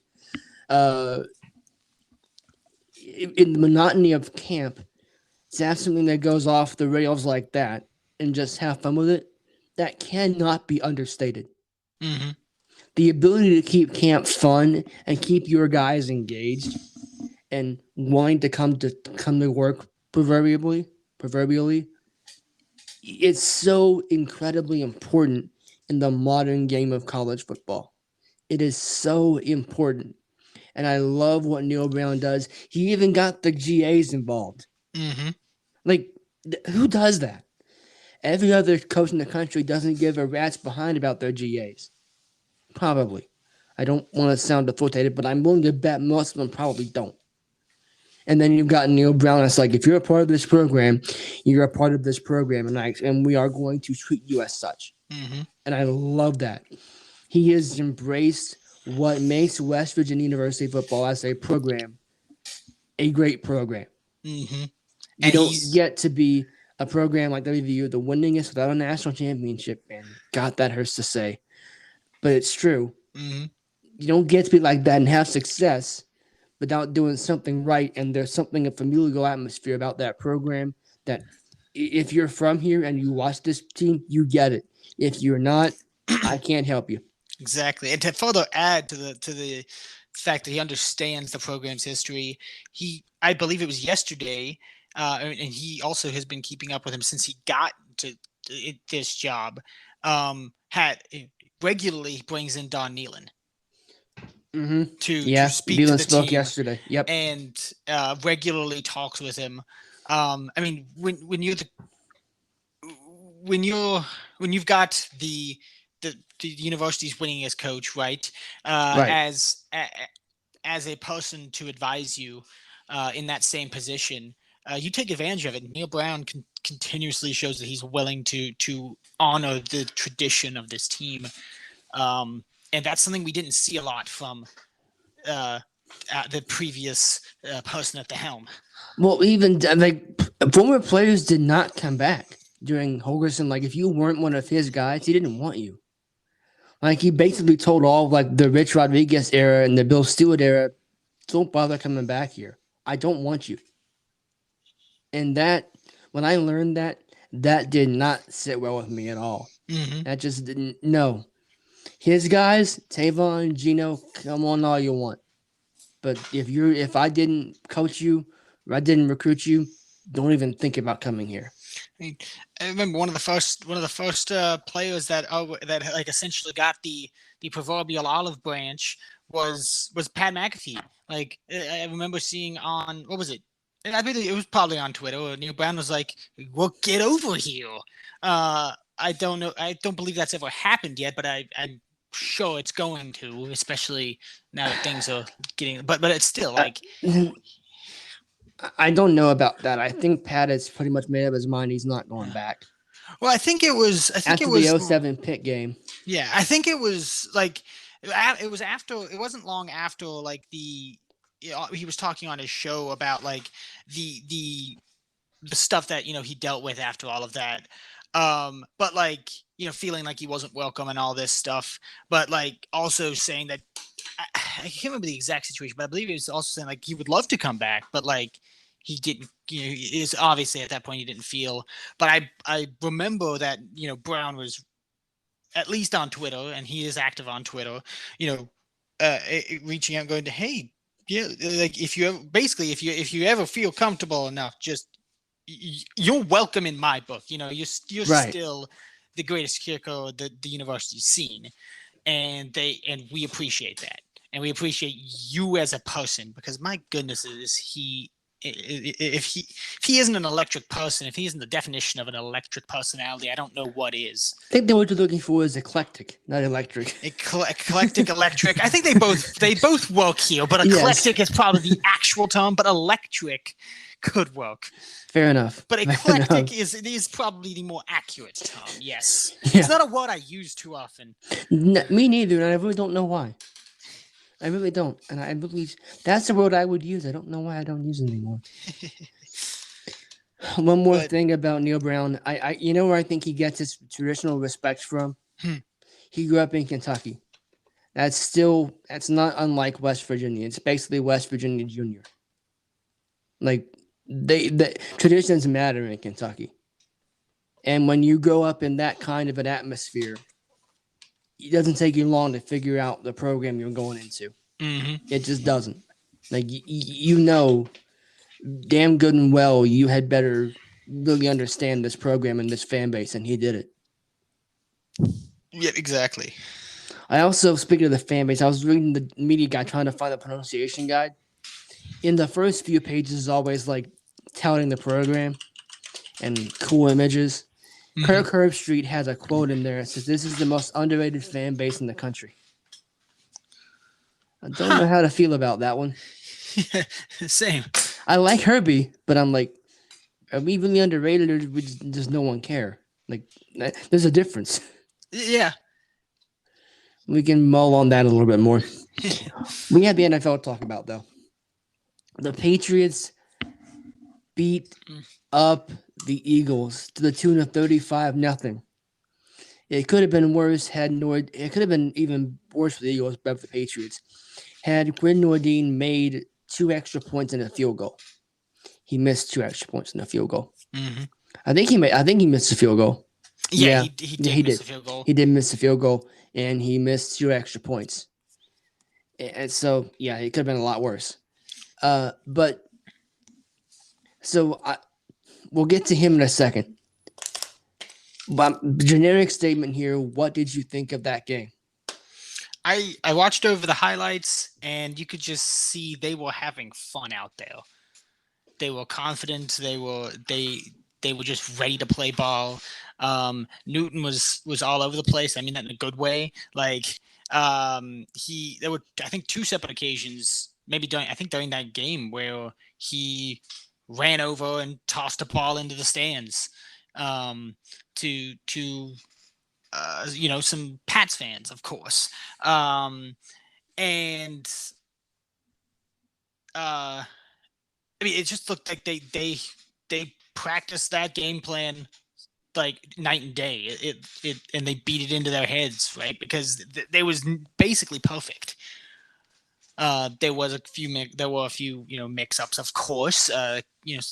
In the monotony of camp, to have something that goes off the rails like that and just have fun with it, that cannot be understated. Mm-hmm. the ability to keep camp fun and keep your guys engaged and wanting to come to work proverbially, it's so incredibly important in the modern game of college football. It is so important. And I love what Neil Brown does. He even got the GAs involved. Mm-hmm. Like, who does that? Every other coach in the country doesn't give a rat's behind about their GAs. Probably. I don't want to sound authoritative, but I'm willing to bet most of them probably don't. And then you've got Neil Brown. It's like, if you're a part of this program, you're a part of this program, and we are going to treat you as such. Mm-hmm. And I love that. He has embraced what makes West Virginia University football as a program a great program. Mm-hmm. You And don't he's get to be a program like WVU, the winningest without a national championship, and God, that hurts to say, but it's true. mm-hmm. You don't get to be like that and have success without doing something right. And there's something a familial atmosphere about that program that if you're from here and you watch this team, you get it. If you're not, I can't help you. Exactly. And to further add to the fact that he understands the program's history, I believe it was yesterday, and he also has been keeping up with him since he got to this job. Had regularly brings in Don Nealon Mm-hmm. to Yeah, speak to Dylan the spoke team yesterday. Yep. and regularly talks with him. I mean, when you're when you've got the university's winningest coach, right? Right. As a person to advise you in that same position, you take advantage of it. Neil Brown continuously shows that he's willing to honor the tradition of this team, and that's something we didn't see a lot from uh, the previous person at the helm. Well, even like former players did not come back during Holgerson. Like, if you weren't one of his guys, he didn't want you. Like, he basically told all of, like, the Rich Rodriguez era and the Bill Stewart era, don't bother coming back here. I don't want you. And that, when I learned that, that did not sit well with me at all. Mm-hmm. That just didn't. No, his guys, Tavon, Gino, come on all you want. But if I didn't coach you or I didn't recruit you, don't even think about coming here. I remember one of the first players that like essentially got the proverbial olive branch was Pat McAfee. Like I remember seeing on what was it? And I believe it was probably on Twitter. Neil Brown was like, "Well, get over here." I don't know. I don't believe that's ever happened yet, but I'm sure it's going to, especially now that things are getting. But it's still like. I don't know about that. I think Pat has pretty much made up his mind. He's not going back. Well, I think it was. I think it After the was. '07 Pitt game. Yeah, I think it was like it was after. It wasn't long after like he was talking on his show about like the the stuff that he dealt with after all of that. But like feeling like he wasn't welcome and all this stuff. But like also saying that I can't remember the exact situation, but I believe he was also saying like he would love to come back, but like he didn't. Is obviously at that point he didn't feel. But I remember that Brown was at least on Twitter, and he is active on Twitter. Reaching out, going to hey. Yeah, like if you ever, basically if you ever feel comfortable enough, just you're welcome in my book. You're Right. still the greatest kicker the university's seen, and we appreciate that, and we appreciate you as a person because my goodness, is he if he isn't an electric person, if he isn't the definition of an electric personality, I don't know what is. I think that what you're looking for is eclectic, not electric. Eclectic, electric. I think they both work here, but eclectic is probably the actual term, but electric could work. Fair enough. But eclectic is probably the more accurate term. Yes, Yeah. It's not a word I use too often. Me neither, and I really don't know why. I really don't, and I believe that's the word I would use. I don't know why I don't use it anymore. One more thing about Neil Brown, I where I think he gets his traditional respect from. He grew up in Kentucky. That's not unlike West Virginia. It's basically West Virginia Junior. Like the traditions matter in Kentucky, and when you grow up in that kind of an atmosphere, it doesn't take you long to figure out the program you're going into. Mm-hmm. It just doesn't. Like you know, damn good and well, you had better really understand this program and this fan base, and he did it. Yeah, exactly. I also, speaking of the fan base, I was reading the media guide trying to find the pronunciation guide. In the first few pages, is always like touting the program and cool images. Mm-hmm. Kirk Herbstreit has a quote in there that says, "This is the most underrated fan base in the country." I don't Huh. know how to feel about that one. Same. I like Herbie, but I'm like, are we really underrated, or does no one care? Like, there's a difference. Yeah. We can mull on that a little bit more. We have the NFL to talk about, though. The Patriots beat up the Eagles to the tune of 35-0. It could have been worse had Nord. It could have been even worse for the Eagles, but for the Patriots had Quinn Nordine made 2 extra points in a field goal. He missed 2 extra points in a field goal. Mm-hmm. I think he missed a field goal. Yeah, Yeah, he yeah, did he miss did. a field goal. He did miss a field goal, and he missed 2 extra points. And so, yeah, it could have been a lot worse. But so we'll get to him in a second. But generic statement here. What did you think of that game? I watched over the highlights, and you could just see they were having fun out there. They were confident. They were just ready to play ball. Newton was all over the place. I mean that in a good way. Like there were, I think, two separate occasions, maybe during that game, where he ran over and tossed a ball into the stands, to some Pats fans, of course. And uh, I mean, it just looked like they practiced that game plan like night and day. And they beat it into their heads, right? Because they was basically perfect. There were a few mix ups, of course. Some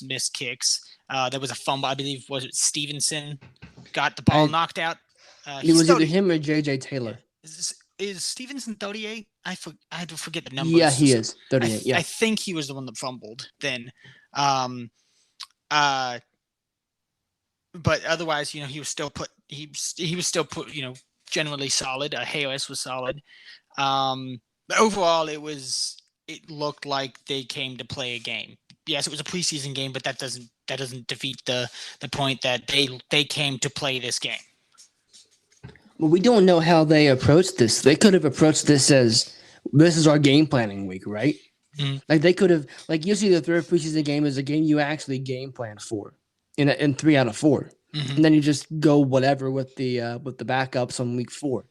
missed kicks. There was a fumble, I believe. Was it Stevenson got the ball I knocked out? It He's was either 30. him or JJ Yeah. Taylor. Is Stevenson 38? I had to forget the Yeah, he numbers. is 38. I Yeah. think he was the one that fumbled then. Um, uh, but otherwise, he was still generally solid. Harris was solid. But overall, it looked like they came to play a game. Yes, it was a preseason game, but that doesn't defeat the point that they came to play this game. Well, we don't know how they approached this. They could have approached this as this is our game planning week, right? Mm-hmm. Like they could have, like usually the third preseason game is a game you actually game plan for in 3 out of 4, Mm-hmm. and then you just go whatever with the backups on week 4.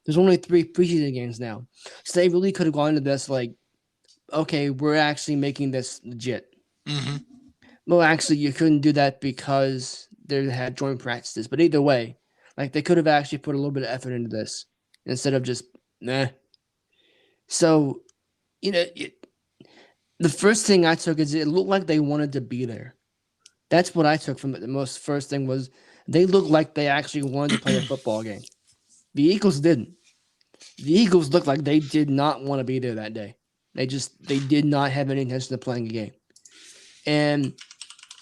There's only 3 preseason games now, so they really could have gone into this like, okay, we're actually making this legit. Mm-hmm. Well, actually, you couldn't do that because they had joint practices. But either way, like they could have actually put a little bit of effort into this instead of just nah. So, the first thing I took is it looked like they wanted to be there. That's what I took from it. The most first thing was they looked like they actually wanted to play a football game. The Eagles didn't. The Eagles looked like they did not want to be there that day. They did not have any intention of playing a game. And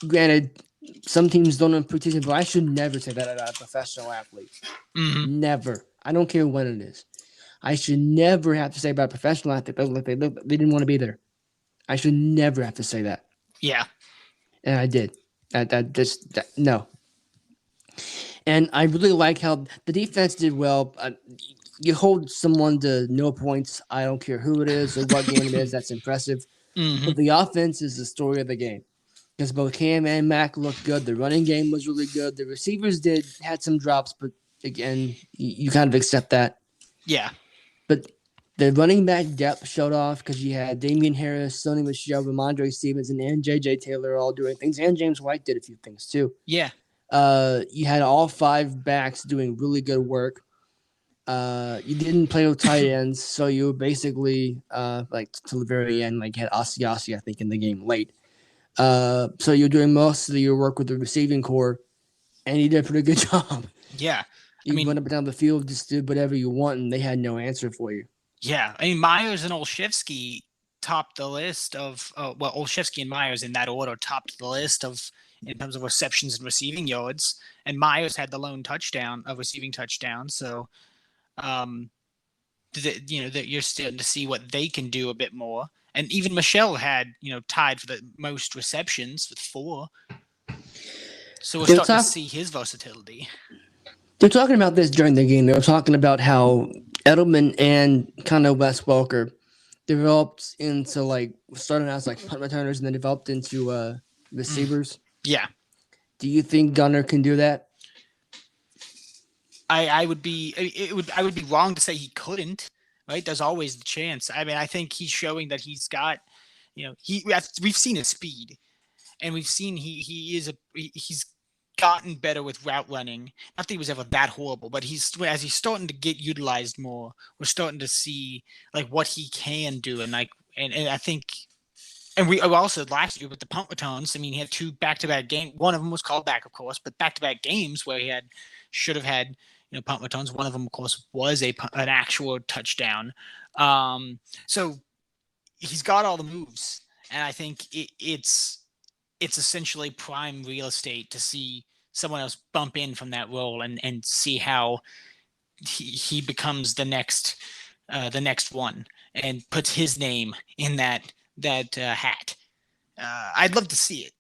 granted, some teams don't have preseason, but I should never say that about a professional athlete. Mm-hmm. Never. I don't care when it is. I should never have to say about a professional athlete that they didn't want to be there. I should never have to say that. Yeah. And I did. No. And I really like how the defense did well. You hold someone to no points. I don't care who it is or what game it is. That's impressive. Mm-hmm. But the offense is the story of the game. Because both Cam and Mac looked good. The running game was really good. The receivers had some drops, but again, you kind of accept that. Yeah. But the running back depth showed off because you had Damian Harris, Sony Michel, Ramondre Stevenson, and J.J. Taylor all doing things. And James White did a few things too. Yeah. You had all 5 backs doing really good work. You didn't play with tight ends, so you were basically like to the very end, like had Asiasi, I think, in the game late. So you're doing most of your work with the receiving core, and you did a pretty good job. Yeah. I You went mean, up and down the field, just did whatever you want, and they had no answer for you. yeah, I mean Myers and Olszewski topped the list of Olszewski and Myers in that order topped the list of in terms of receptions and receiving yards, and Myers had the lone touchdown, a receiving touchdown. So, um, that you're starting to see what they can do a bit more. And even Michelle had tied for the most receptions with 4. So we're They were starting to talk. see his versatility. They're talking about this during the game. They were talking about how Edelman and kind of Wes Welker developed into like starting out as like punt returners and then developed into Mm, receivers. yeah, Do you think Gunner can do that? I would be I would be wrong to say he couldn't. Right? There's always the chance. I mean, I think he's showing that he's got, we've seen his speed, and we've seen he's gotten better with route running. Not that he was ever that horrible, but as he's starting to get utilized more, we're starting to see like what he can do, and and I think. And we also last year with the punt returns. I mean, he had 2 back-to-back games. One of them was called back, of course, but back-to-back games where he should have had punt returns. One of them, of course, was an actual touchdown. So he's got all the moves, and I think it's essentially prime real estate to see someone else bump in from that role and see how he becomes the next one and puts his name in that hat. I'd love to see it.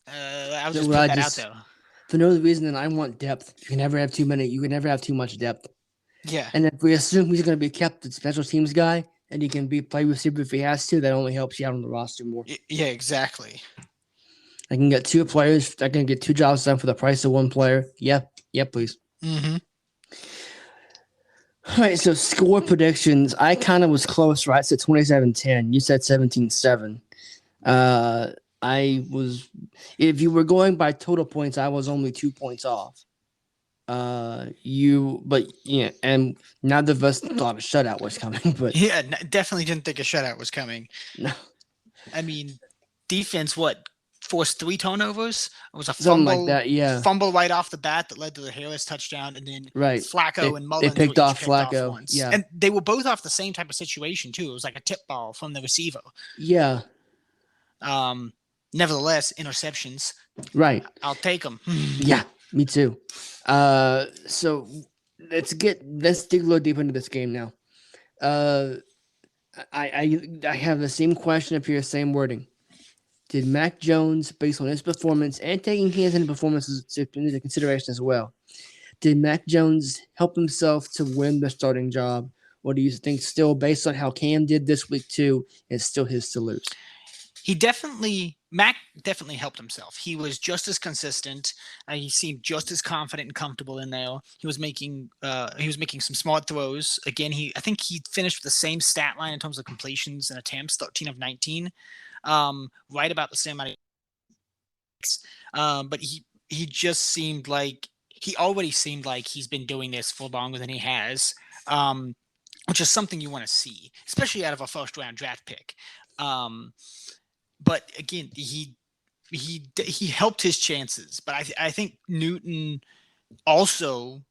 I'll So just what put I that out just there. for no other reason than I want depth. You can never have too many. You can never have too much depth. Yeah, And if we assume he's going to be kept a special teams guy and he can be play receiver if he has to, that only helps you out on the roster more. yeah, exactly. I can get 2 players. I can get 2 jobs done for the price of 1 player. Yep, please. Mm-hmm. All right, so score predictions. I kind of was close, right? So 27-10. You said 17-7. Uh, I was, if you were going by total points, I was only 2 points off. But yeah, and neither of us thought a shutout was coming, but Yeah, definitely didn't think a shutout was coming. no, I mean, defense forced 3 turnovers. It was a something like that. Yeah, fumble right off the bat that led to the Harris touchdown, and then right. Flacco and They Mullins were picked each off picked off Flacco. once, Yeah, and they were both off the same type of situation too. It was like a tip ball from the receiver. yeah, Um, Nevertheless, interceptions. right. I'll take them. Yeah, me too. So let's dig a little deep into this game now. Uh, I have the same question up here, same wording. Did Mac Jones, based on his performance and taking his own performances into consideration as well, did Mac Jones help himself to win the starting job, or do you think still, based on how Cam did this week too, it's still his to lose? Mac definitely helped himself. He was just as consistent. He seemed just as confident and comfortable in there. He was making some smart throws. Again, I think he finished with the same stat line in terms of completions and attempts, 13 of 19, right about the same amount of. But he just seemed like he already seemed like he's been doing this for longer than he has, which is something you want to see, especially out of a first round draft pick. But again, he helped his chances. But I think Newton also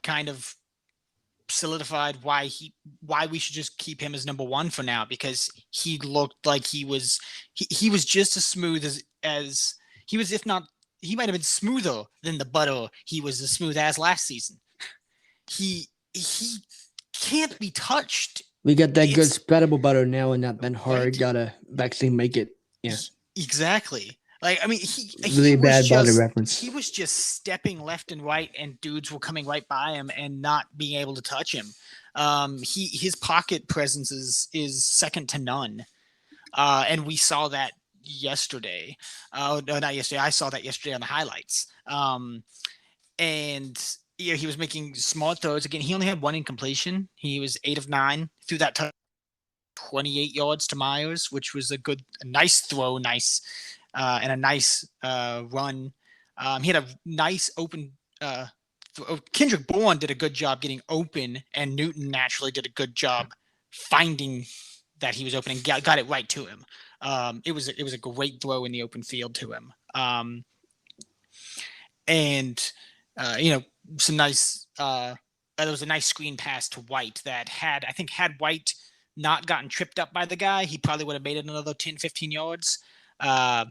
kind of solidified why we should just keep him as number 1 for now, because he looked like he was just as smooth as he was, if not he might have been smoother than the butter he was as smooth as last season. He can't be touched. We got that good It's spreadable butter now and not that hard. right. Gotta actually make it. Yeah, Exactly. Like, I mean, really bad butter reference. he was just stepping left and right, and dudes were coming right by him and not being able to touch him. His pocket presence is second to none, and we saw that yesterday. No, not yesterday. I saw that yesterday on the highlights. And he was making smart throws. Again, he only had 1 incompletion. He was 8 of 9 through that 28 yards to Myers, which was a nice throw, and a nice run. He had a nice open. Kendrick Bourne did a good job getting open, and Newton naturally did a good job finding that he was open and got it right to him. It was a great throw in the open field to him. And some nice. There was a nice screen pass to White that had White not gotten tripped up by the guy, he probably would have made it another 10, 15 yards. Uh,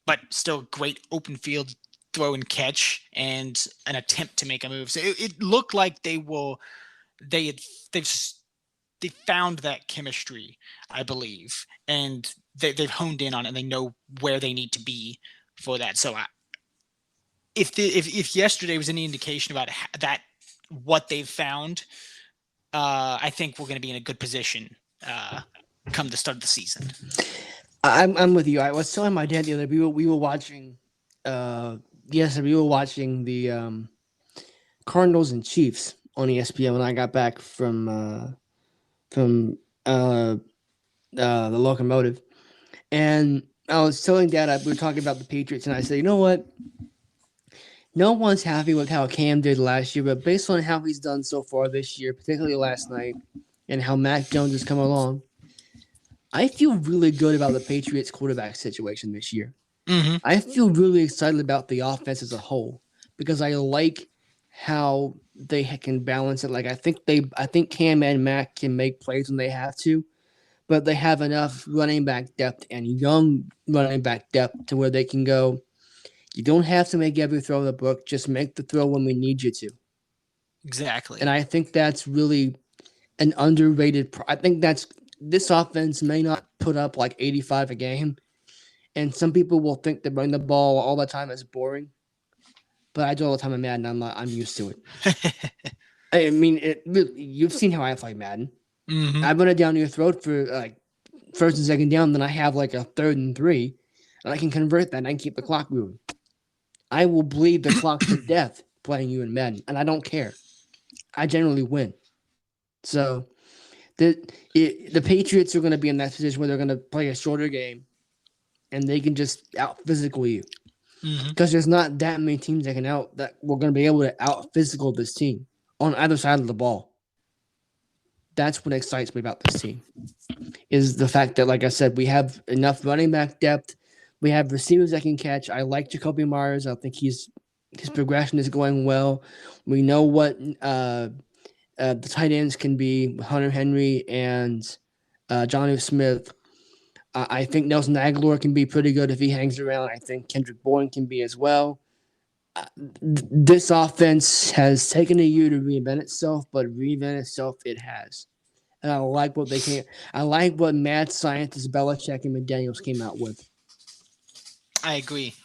but still great open field throw and catch and an attempt to make a move. So it looked like they had they've they found that chemistry, I believe, and they've honed in on it and they know where they need to be for that. So if yesterday was any indication about that, what they've found, I think we're going to be in a good position come the start of the season. I'm with you. I was telling my dad the other day, we were watching yes, we were watching the Cardinals and Chiefs on ESPN when I got back from the locomotive. And I was telling Dad, we were talking about the Patriots, and I said, you know what? No one's happy with how Cam did last year, but based on how he's done so far this year, particularly last night, and how Mac Jones has come along, I feel really good about the Patriots quarterback situation this year. Mm-hmm. I feel really excited about the offense as a whole because I like how they can balance it. Like I think Cam and Mac can make plays when they have to, but they have enough running back depth and young running back depth to where they can go. You don't have to make every throw in the book. Just make the throw when we need you to. Exactly. And I think that's really an underrated. I think that's this offense may not put up like 85 a game, and some people will think that running the ball all the time is boring. But I do all the time in Madden. I'm used to it. I mean, you've seen how I play Madden. Mm-hmm. I run it down your throat for like first and second down, then I have like a 3rd and 3, and I can convert that and I can keep the clock moving. I will bleed the clock to death playing you in Madden, and I don't care. I generally win. So the Patriots are going to be in that position where they're going to play a shorter game, and they can just out physical you because there's not that many teams that we're going to be able to out physical this team on either side of the ball. That's what excites me about this team. Is the fact that, like I said, we have enough running back depth. We have receivers that can catch. I like Jacoby Myers. I think his progression is going well. We know what the tight ends can be, Hunter Henry and Johnny Smith. I think Nelson Aguilar can be pretty good if he hangs around. I think Kendrick Bourne can be as well. This offense has taken a year to reinvent itself, but reinvent itself it has. And I like what they came. I like what mad scientists Belichick and McDaniels came out with. I agree.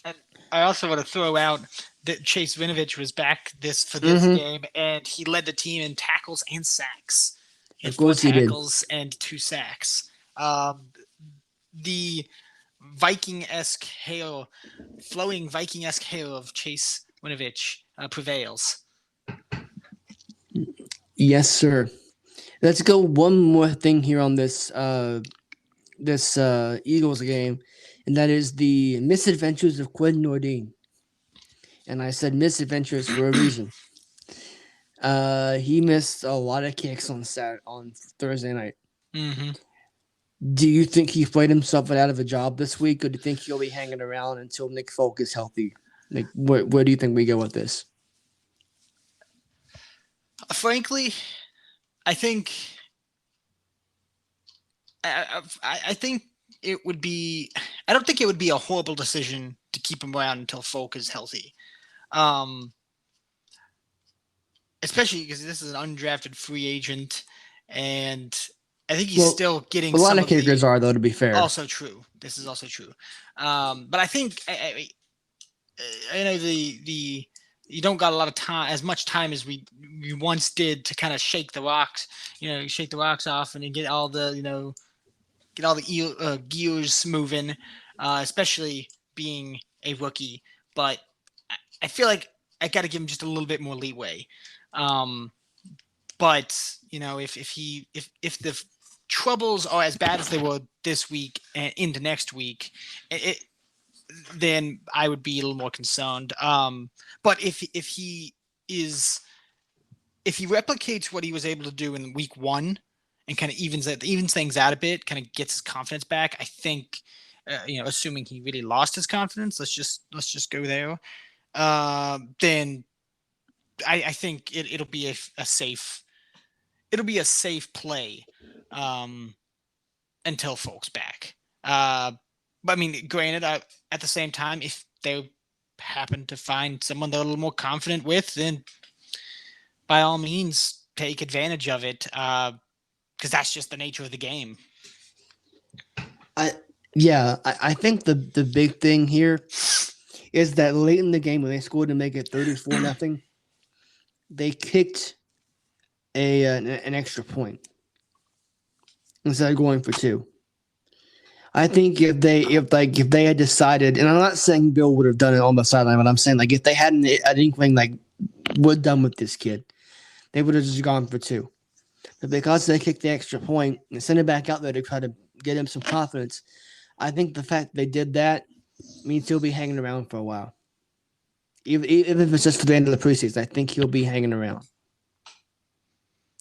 And I also want to throw out that Chase Winovich was back for this game, and he led the team in tackles and sacks. He had Of 4 course he did. tackles and 2 sacks. The Viking-esque hail, flowing Viking-esque hail of Chase Winovich prevails. Yes, sir. Let's go one more thing here on this Eagles game, and that is the misadventures of Quinn Nordine. And I said misadventures for a reason. He missed a lot of kicks on Thursday night. Mm-hmm. Do you think he played himself out of a job this week, or do you think he'll be hanging around until Nick Folk is healthy? Like, where do you think we go with this? Frankly, I think I think it would be. I don't think it would be a horrible decision to keep him around until Folk is healthy, especially because this is an undrafted free agent, and I think he's still getting. A lot some of kickers are, though. To be fair, also true. This is also true, but I think I know the you don't got a lot of time, as much time as we once did to kind of shake the rocks, shake the rocks off and get all the gears moving, especially being a rookie. But I feel like I got to give him just a little bit more leeway. But if the troubles are as bad as they were this week and into next week, then I would be a little more concerned. But if he replicates what he was able to do in week 1 and kind of evens things out a bit, kind of gets his confidence back, I think, assuming he really lost his confidence, let's just go there. then I think it'll be a safe play um, until folks back. But I mean, granted, at the same time, if they happen to find someone they're a little more confident with, then by all means take advantage of it, because that's just the nature of the game. I think the big thing here is that late in the game when they scored to make it 34-0, they kicked an extra point instead of going for two. I think if they had decided, and I'm not saying Bill would have done it on the sideline, but I'm saying like if they had an inkling like we're done with this kid, they would have just gone for two. But because they kicked the extra point and sent it back out there to try to get him some confidence, I think the fact they did that means he'll be hanging around for a while. Even if it's just for the end of the preseason, I think he'll be hanging around.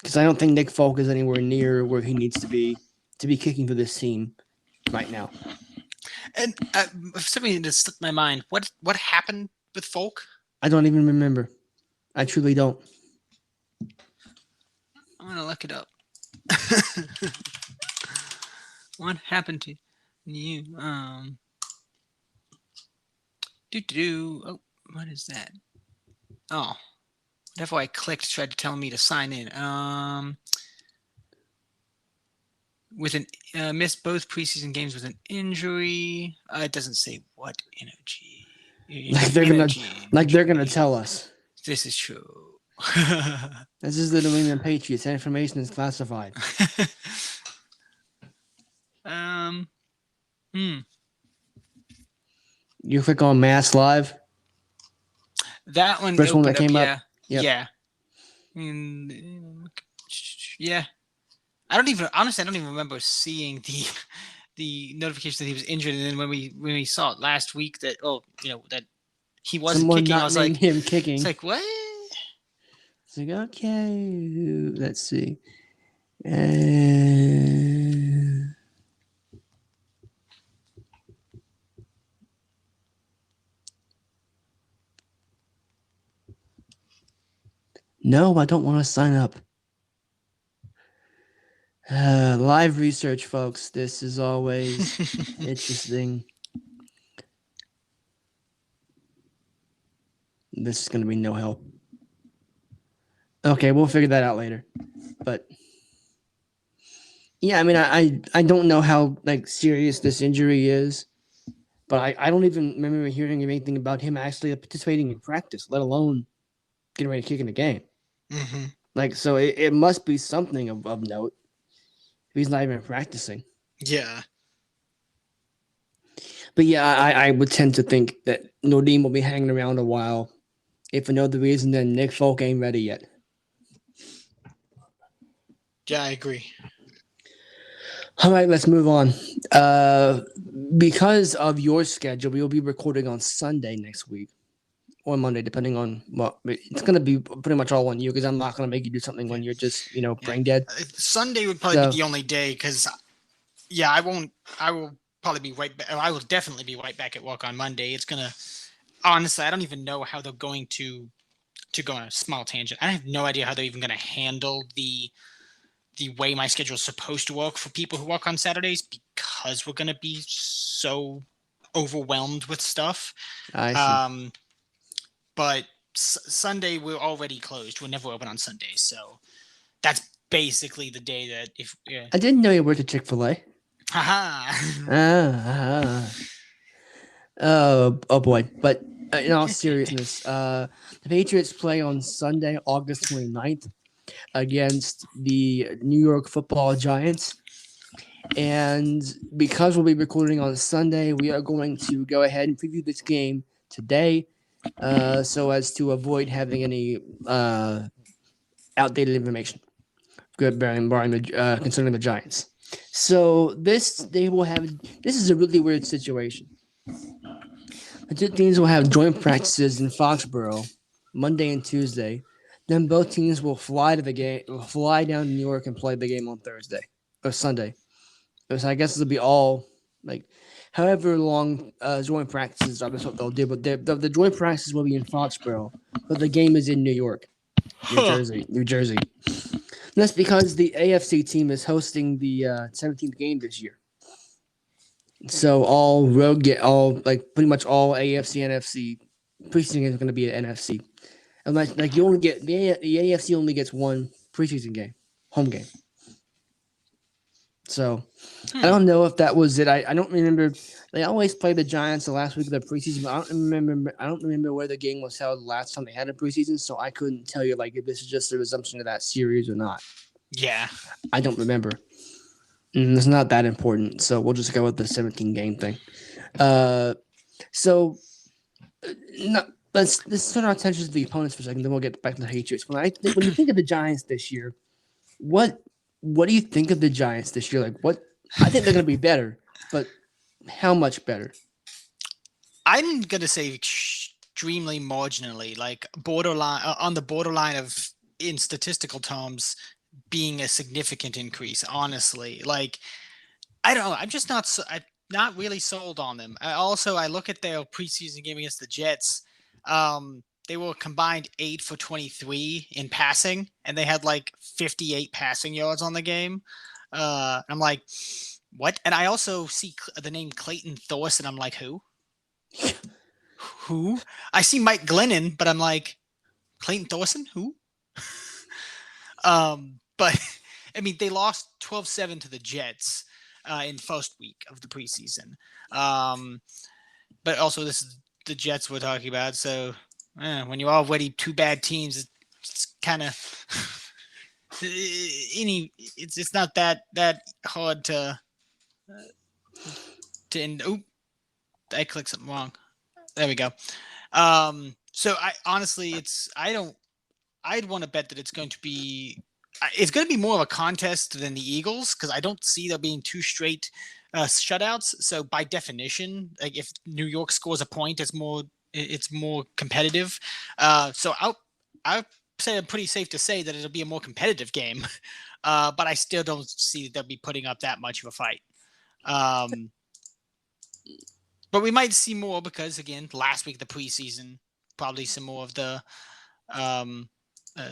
Because I don't think Nick Folk is anywhere near where he needs to be kicking for this team right now. And something that slipped my mind. What happened with Folk? I don't even remember. I truly don't. I'm gonna look it up. What happened to you? Oh, what is that? Oh, whatever I clicked tried to tell me to sign in. With an missed both preseason games with an injury. It doesn't say what energy. Like they're gonna tell us. This is true. This is the New England Patriots. That information is classified. You click on Mass Live. That one. First one that came up. Yep. Yeah. Yeah. I don't even remember seeing the notification that he was injured, and then when we saw it last week that that he wasn't Someone kicking, not I was like him kicking. It's like what? It's like okay, let's see. No, I don't want to sign up. Live research, folks. This is always interesting. This is going to be no help. Okay, we'll figure that out later. But yeah, I mean, I don't know how like serious this injury is, but I don't even remember hearing anything about him actually participating in practice, let alone getting ready to kick in the game. Mm-hmm. Like, so it must be something of note. If he's not even practicing. Yeah. But yeah, I would tend to think that Nordin will be hanging around a while. If for no other reason than Nick Folk ain't ready yet. Yeah, I agree. All right, let's move on. Because of your schedule, we will be recording on Sunday next week. Or Monday, depending on what. It's going to be pretty much all on you because I'm not going to make you do something when you're just, brain dead. Sunday would probably be the only day because, I will probably be right back. I will definitely be right back at work on Monday. It's going to, honestly, I don't even know how they're going to go on a small tangent. I have no idea how they're even going to handle the way my schedule is supposed to work for people who work on Saturdays because we're going to be so overwhelmed with stuff. I see. But Sunday we're already closed. We're never open on Sundays, so that's basically the day that if. Yeah. I didn't know you worked at Chick-fil-A. Haha. Oh boy! But in all seriousness, the Patriots play on Sunday, August 29th, against the New York Football Giants. And because we'll be recording on Sunday, we are going to go ahead and preview this game today, so as to avoid having any outdated information. Concerning the Giants. So this is a really weird situation. The two teams will have joint practices in Foxborough Monday and Tuesday. Then both teams will fly down to New York and play the game on Thursday or Sunday. So I guess it'll be all like however long joint practices are. That's what they'll do. But the joint practices will be in Foxborough, but the game is in New York, New Huh. Jersey, New Jersey. And that's because the AFC team is hosting the 17th game this year. So all like pretty much all AFC NFC preseason is going to be an NFC. Unless like you only get the AFC only gets one preseason game, home game. So I Hmm. don't know if that was it. I don't remember. They always play the Giants the last week of the preseason, but I don't remember where the game was held last time they had a preseason. So I couldn't tell you like if this is just a resumption of that series or not. Yeah. I don't remember. It's not that important. So we'll just go with the 17 game thing. Uh, so no, let's turn our attention to the opponents for a second. Then we'll get back to the Patriots. When you think of the Giants this year, what what do you think of the Giants this year? Like what I think they're going to be better, but how much better? I'm gonna say extremely marginally, like borderline on the borderline of in statistical terms being a significant increase. Honestly, like I don't know. I'm just not. I'm not really sold on them. I look at their preseason game against the Jets. They were combined 8 for 23 in passing, and they had like 58 passing yards on the game. I'm like, what? And I also see the name Clayton Thorson. I'm like, who? Who? I see Mike Glennon, but I'm like, Clayton Thorson? Who? But I mean, they lost 12-7 to the Jets in first week of the preseason. Um, but also, this is the Jets we're talking about. So when you're already two bad teams, it's kind of it's not that hard to end. Oop, I clicked something wrong. There we go. So I honestly, I'd want to bet that it's going to be more of a contest than the Eagles because I don't see there being two straight shutouts. So by definition, like if New York scores a point, it's more competitive. So I say I'm pretty safe to say that it'll be a more competitive game. But I still don't see that they'll be putting up that much of a fight. Um, but we might see more because again, last week the preseason, probably some more of the um, uh,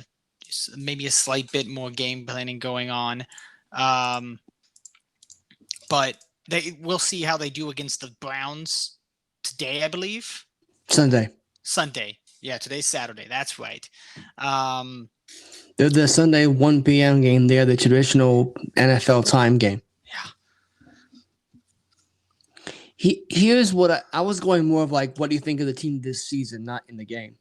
maybe a slight bit more game planning going on. Um, but we'll see how they do against the Browns today, I believe. Sunday. Sunday. Yeah, today's Saturday. That's right. Um, They're the Sunday 1 p.m. game. They're the traditional NFL time game. yeah. Here's what I was going more of like, what do you think of the team this season, not in the game?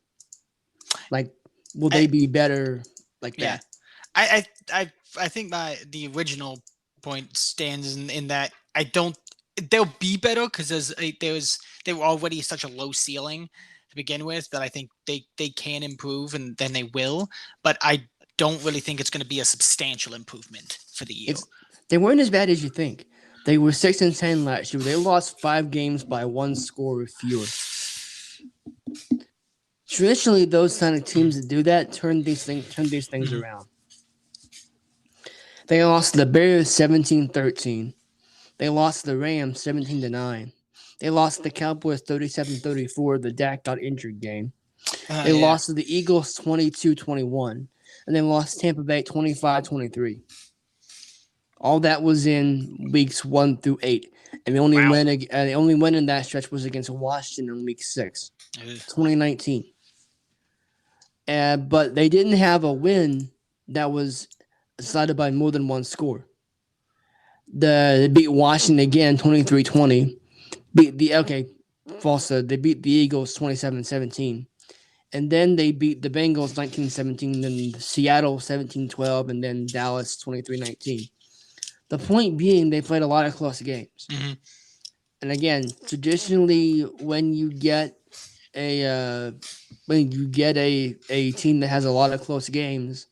Like, will they I, be better like yeah. that? I think the original point stands in that I don't they'll be better because they were already such a low ceiling to begin with that I think they can improve and then they will, but I don't really think it's going to be a substantial improvement for the year. They weren't as bad as you think. They were 6-10 last year. They lost 5 games by one score or fewer. Traditionally, those kind of teams that do that turn these things around. They lost to the Bears 17-13. They lost to the Rams 17-9. They lost to the Cowboys 37-34. The Dak got injured game. They Yeah. lost to the Eagles 22-21. And they lost Tampa Bay 25-23. All that was in weeks 1 through 8, and Wow. the only win in that stretch was against Washington in week 6, 2019. But they didn't have a win that was decided by more than one score. They beat Washington again 23-20. They beat the Eagles 27-17. And then they beat the Bengals 19-17, then Seattle 17-12, and then Dallas 23-19. The point being, they played a lot of close games. Mm-hmm. And again, traditionally, when you get a team that has a lot of close games,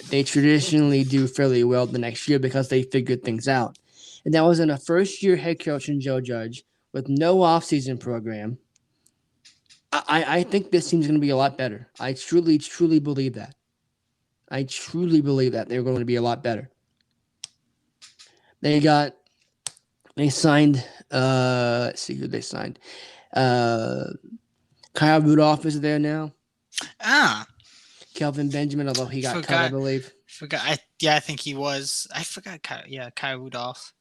they traditionally do fairly well the next year because they figured things out. And that was in a first-year head coach in Joe Judge with no offseason program. I think this team's going to be a lot better. I truly, truly believe that. I truly believe that they're going to be a lot better. They signed Let's see who they signed. Uh, Kyle Rudolph is there now. Ah, Kelvin Benjamin, although he got cut, I forgot. believe. Forgot. I think he was. I forgot. Kyle Rudolph.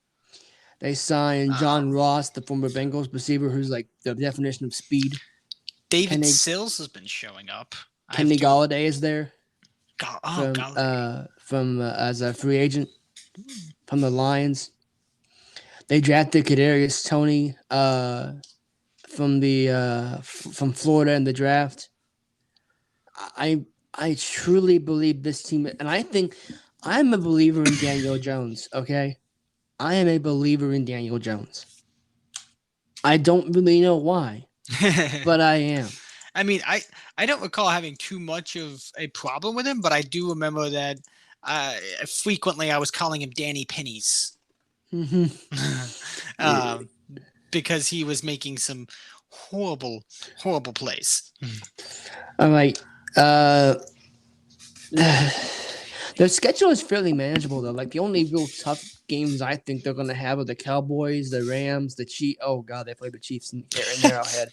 They signed John Um, Ross, the former Bengals receiver, who's like the definition of speed. David Kenny Sills has been showing up. I have Kenny to. Galladay is there Oh, Galladay. from as a free agent from the Lions. They drafted Kadarius Toney from Florida in the draft. I I truly believe this team, and I think I'm a believer in Daniel Jones. Okay, I am a believer in Daniel Jones. I don't really know why, but I am. I mean, I don't recall having too much of a problem with him, but I do remember that frequently I was calling him Danny Pennies. Mhm. um, because he was making some horrible, horrible plays. All right. Uh, their schedule is fairly manageable though. Like the only real tough games I think they're gonna have are the Cowboys, the Rams, the Chiefs. Oh God, they play the Chiefs in Arrowhead.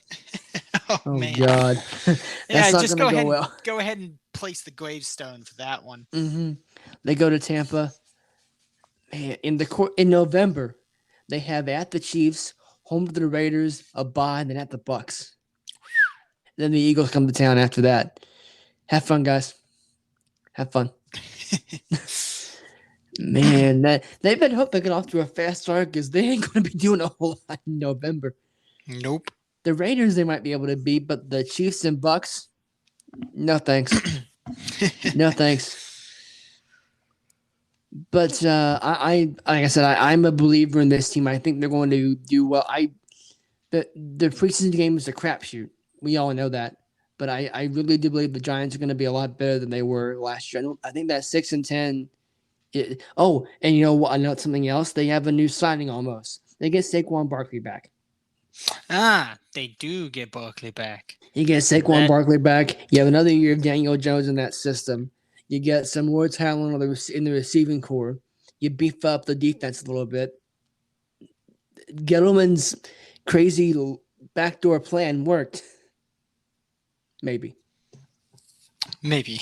Oh Oh man, God, yeah. that's not Just gonna go well. go ahead and place the gravestone for that one. Mm-hmm. They go to Tampa. Man, in November, they have at the Chiefs, home to the Raiders, a bye, and then at the Bucks. Then the Eagles come to town after that. Have fun, guys. Have fun. Man, they've been hoping to get off to a fast start because they ain't going to be doing a whole lot in November. Nope. The Raiders they might be able to beat, but the Chiefs and Bucks, no thanks. No thanks. But like I said, I'm a believer in this team. I think they're going to do well. The preseason game is a crapshoot. We all know that. But I really do believe the Giants are going to be a lot better than they were last year. I think that 6-10. And you know what? I know something else. They have a new signing almost. They get Saquon Barkley back. They do get Barkley back. You get Saquon That Barkley back. You have another year of Daniel Jones in that system. You get some more talent in the receiving core. You beef up the defense a little bit. Gettleman's crazy backdoor plan worked. Maybe. maybe.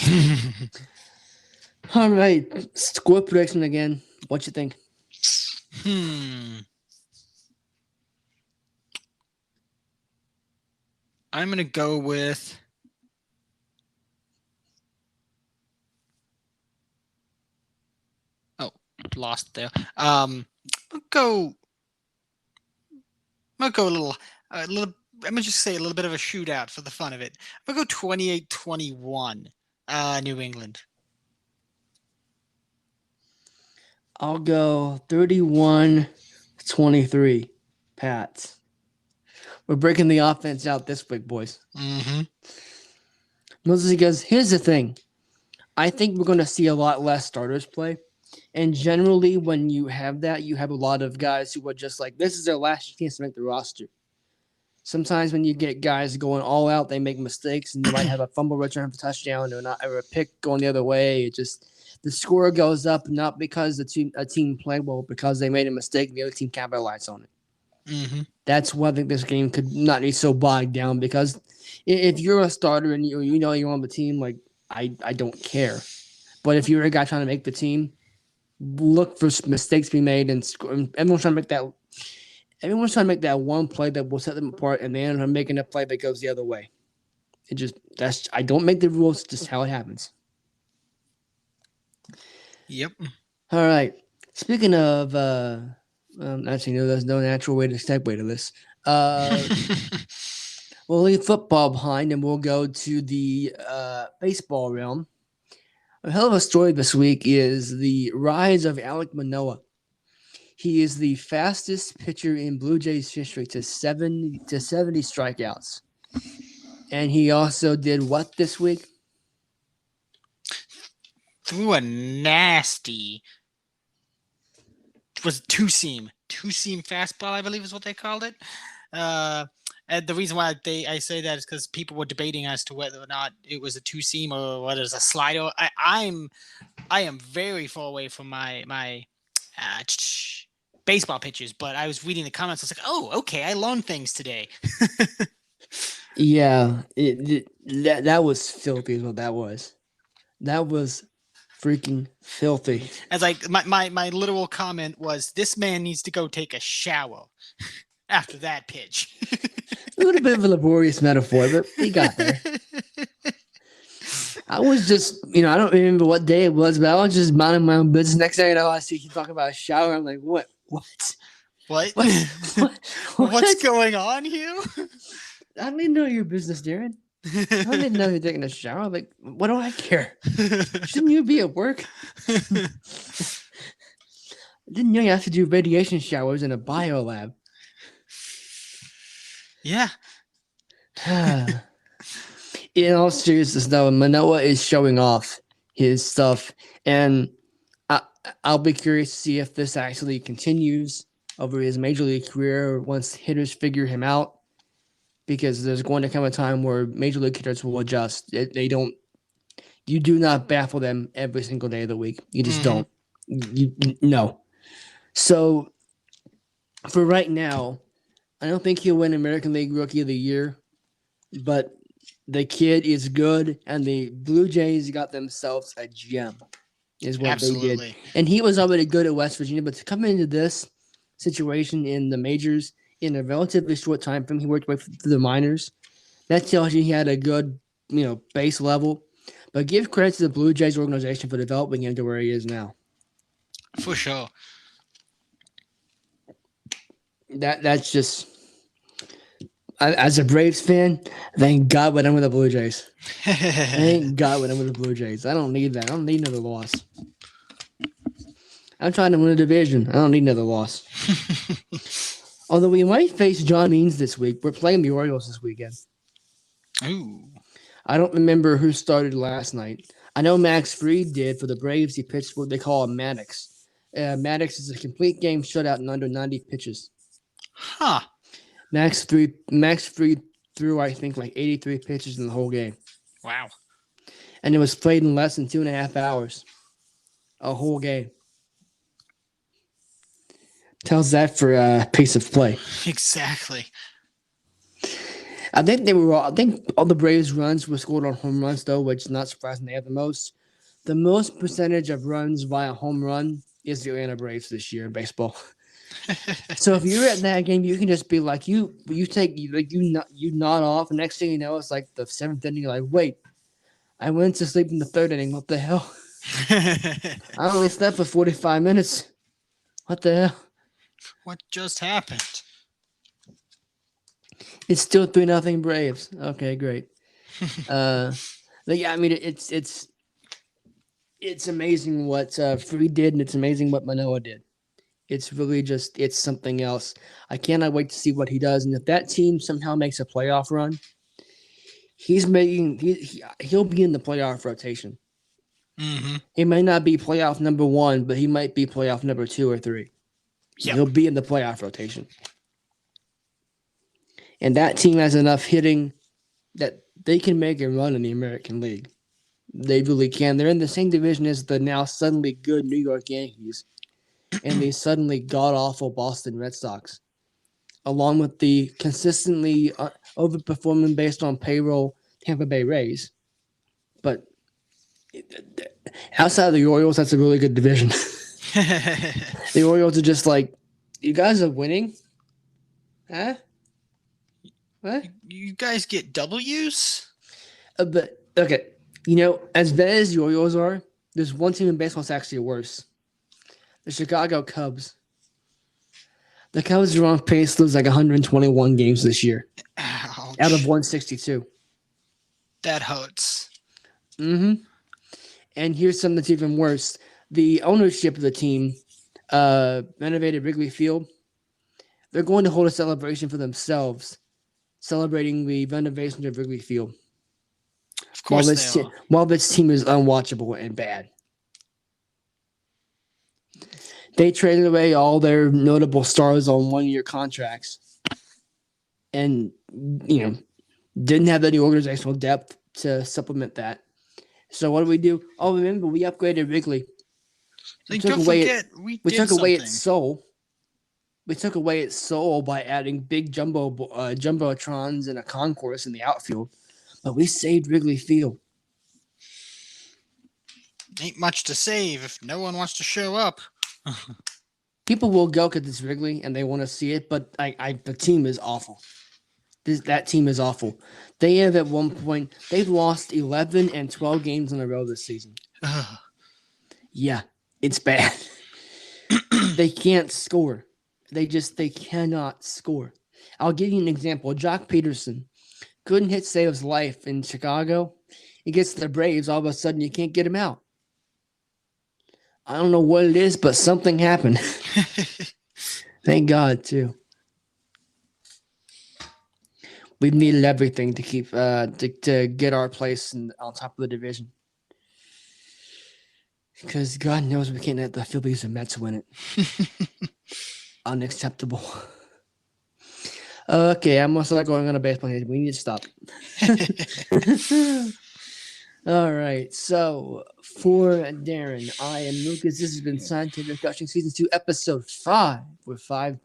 All right. Score prediction again. What you think? I'm gonna go with. Oh, lost there. I'll go. I'll go a little. I'm gonna just say a little bit of a shootout for the fun of it. I'll go 28-21. New England. I'll go 31-23. Pats. We're breaking the offense out this week, boys. Mm-hmm. Mostly because here's the thing. I think we're going to see a lot less starters play. And generally, when you have that, you have a lot of guys who are just like, this is their last chance to make the roster. Sometimes when you get guys going all out, they make mistakes, and you might have a fumble return for touchdown or a pick going the other way. It just the score goes up not because a team played well, because they made a mistake and the other team capitalized on it. Mm-hmm. That's why I think this game could not be so bogged down because if you're a starter and you know you're on the team, like I don't care. But if you're a guy trying to make the team, look for mistakes being made and everyone's trying to make that. Everyone's trying to make that one play that will set them apart, and then I'm making a play that goes the other way. I don't make the rules, just how it happens. Yep. All right. Speaking of, actually, no, there's no natural way to segue to this. We'll leave football behind and we'll go to the baseball realm. A hell of a story this week is the rise of Alek Manoah. He is the fastest pitcher in Blue Jays history to 70 strikeouts. And he also did what this week? Threw a nasty. Was two-seam fastball, I believe is what they called it. And the reason why I say that is because people were debating as to whether or not it was a two-seam or whether it's a slider. I am very far away from my baseball pitches, but I was reading the comments. I was like, oh, okay, I learned things today. Yeah, that was filthy. Is what that was. That was freaking filthy. As like my literal comment was, this man needs to go take a shower after that pitch. A little bit of a laborious metaphor, but we got there. I was just, I don't remember what day it was, but I was just minding my own business. Next thing I know, I see you talking about a shower. I'm like, what? What? What? What's going on here? I don't even know your business, Darren. I don't even know you're taking a shower. Like, what do I care? Shouldn't you be at work? Didn't you have to do radiation showers in a bio lab? Yeah. In all seriousness, though, Manoa is showing off his stuff, and I'll be curious to see if this actually continues over his major league career once hitters figure him out, because there's going to come a time where major league hitters will adjust. You do not baffle them every single day of the week. You just don't. No. So for right now, I don't think he'll win American League Rookie of the Year, but the kid is good, and the Blue Jays got themselves a gem, is what they did. And he was already good at West Virginia, but to come into this situation in the majors in a relatively short time frame, he worked way through the minors. That tells you he had a good, base level. But give credit to the Blue Jays organization for developing him to where he is now. For sure. That's just, as a Braves fan, thank God when I'm with the Blue Jays. Thank God when I'm with the Blue Jays. I don't need that. I don't need another loss. I'm trying to win a division. I don't need another loss. Although we might face John Means this week. We're playing the Orioles this weekend. Ooh. I don't remember who started last night. I know Max Fried did for the Braves. He pitched what they call a Maddox. Maddox is a complete game shutout in under 90 pitches. Huh. Max Fried threw, I think, like 83 pitches in the whole game. Wow. And it was played in less than 2.5 hours. A whole game. Tells that for a piece of play. Exactly. I think all the Braves runs were scored on home runs, though, which is not surprising. They have the most percentage of runs via home run is the Atlanta Braves this year in baseball. So if you're at that game, you can just be like, you nod off, and next thing you know, it's like the 7th inning. You're like, wait, I went to sleep in the 3rd inning. What the hell? I only slept for 45 minutes. What the hell? What just happened? It's still 3-0 Braves. Okay, great. But yeah, I mean, it's amazing what Free did, and it's amazing what Manoa did. It's really it's something else. I cannot wait to see what he does, and if that team somehow makes a playoff run, he'll be in the playoff rotation. Mm-hmm. He may not be playoff number 1, but he might be playoff number 2 or 3. Yep. He'll be in the playoff rotation. And that team has enough hitting that they can make a run in the American League. They really can. They're in the same division as the now suddenly good New York Yankees and the suddenly god-awful Boston Red Sox, along with the consistently overperforming based on payroll Tampa Bay Rays. But outside of the Orioles, that's a really good division. The Orioles are just like, you guys are winning? Huh? What? You guys get W's? But, okay, as bad as the Orioles are, there's one team in baseball that's actually worse. The Chicago Cubs. The Cubs are on pace to lose like 121 games this year. Ouch. Out of 162. That hurts. Mm-hmm. And here's something that's even worse. The ownership of the team renovated Wrigley Field. They're going to hold a celebration for themselves, celebrating the renovation of Wrigley Field. Of course while this team is unwatchable and bad. They traded away all their notable stars on 1-year contracts and, didn't have any organizational depth to supplement that. So what do? Oh, remember, we upgraded Wrigley. We took away its soul. We took away its soul by adding big jumbotrons and a concourse in the outfield, but we saved Wrigley Field. Ain't much to save if no one wants to show up. People will go because it's Wrigley and they want to see it, but the team is awful. That team is awful. They have at one point they've lost 11 and 12 games in a row this season. Yeah, it's bad. They can't score. They cannot score. I'll give you an example. Jock Peterson couldn't hit save his life in Chicago. He gets to the Braves, all of a sudden you can't get him out. I don't know what it is, but something happened. Thank God, too. We've needed everything to keep to get our place on top of the division. Because God knows we can't let the Phillies and Mets win it. Unacceptable. Okay, I'm gonna start going on a baseball here. We need to stop. All right. So for Darren, I am Lucas. This has been Scientific Discussion Season 2, Episode 5. We're five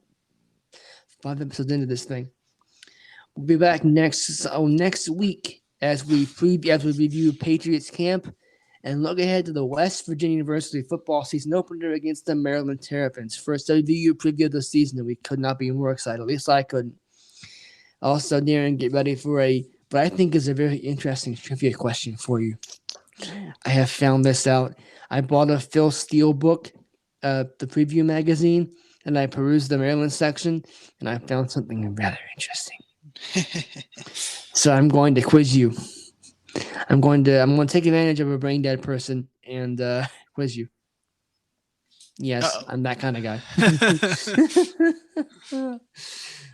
episodes into this thing. We'll be back next week as we review Patriots camp and look ahead to the West Virginia University football season opener against the Maryland Terrapins. First preview of the season, and we could not be more excited. At least I couldn't. Also, Darren, get ready for what I think is a very interesting trivia question for you. I have found this out. I bought a Phil Steele book, the preview magazine, and I perused the Maryland section, and I found something rather interesting. So I'm going to quiz you. I'm going to take advantage of a brain dead person and quiz you. Yes, Uh-oh. I'm that kind of guy.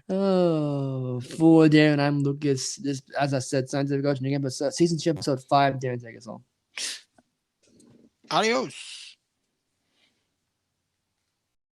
For Darren, I'm Lucas. This, as I said, Scientific Coaching episode, season 2, episode 5. Darren, take us home. Adios.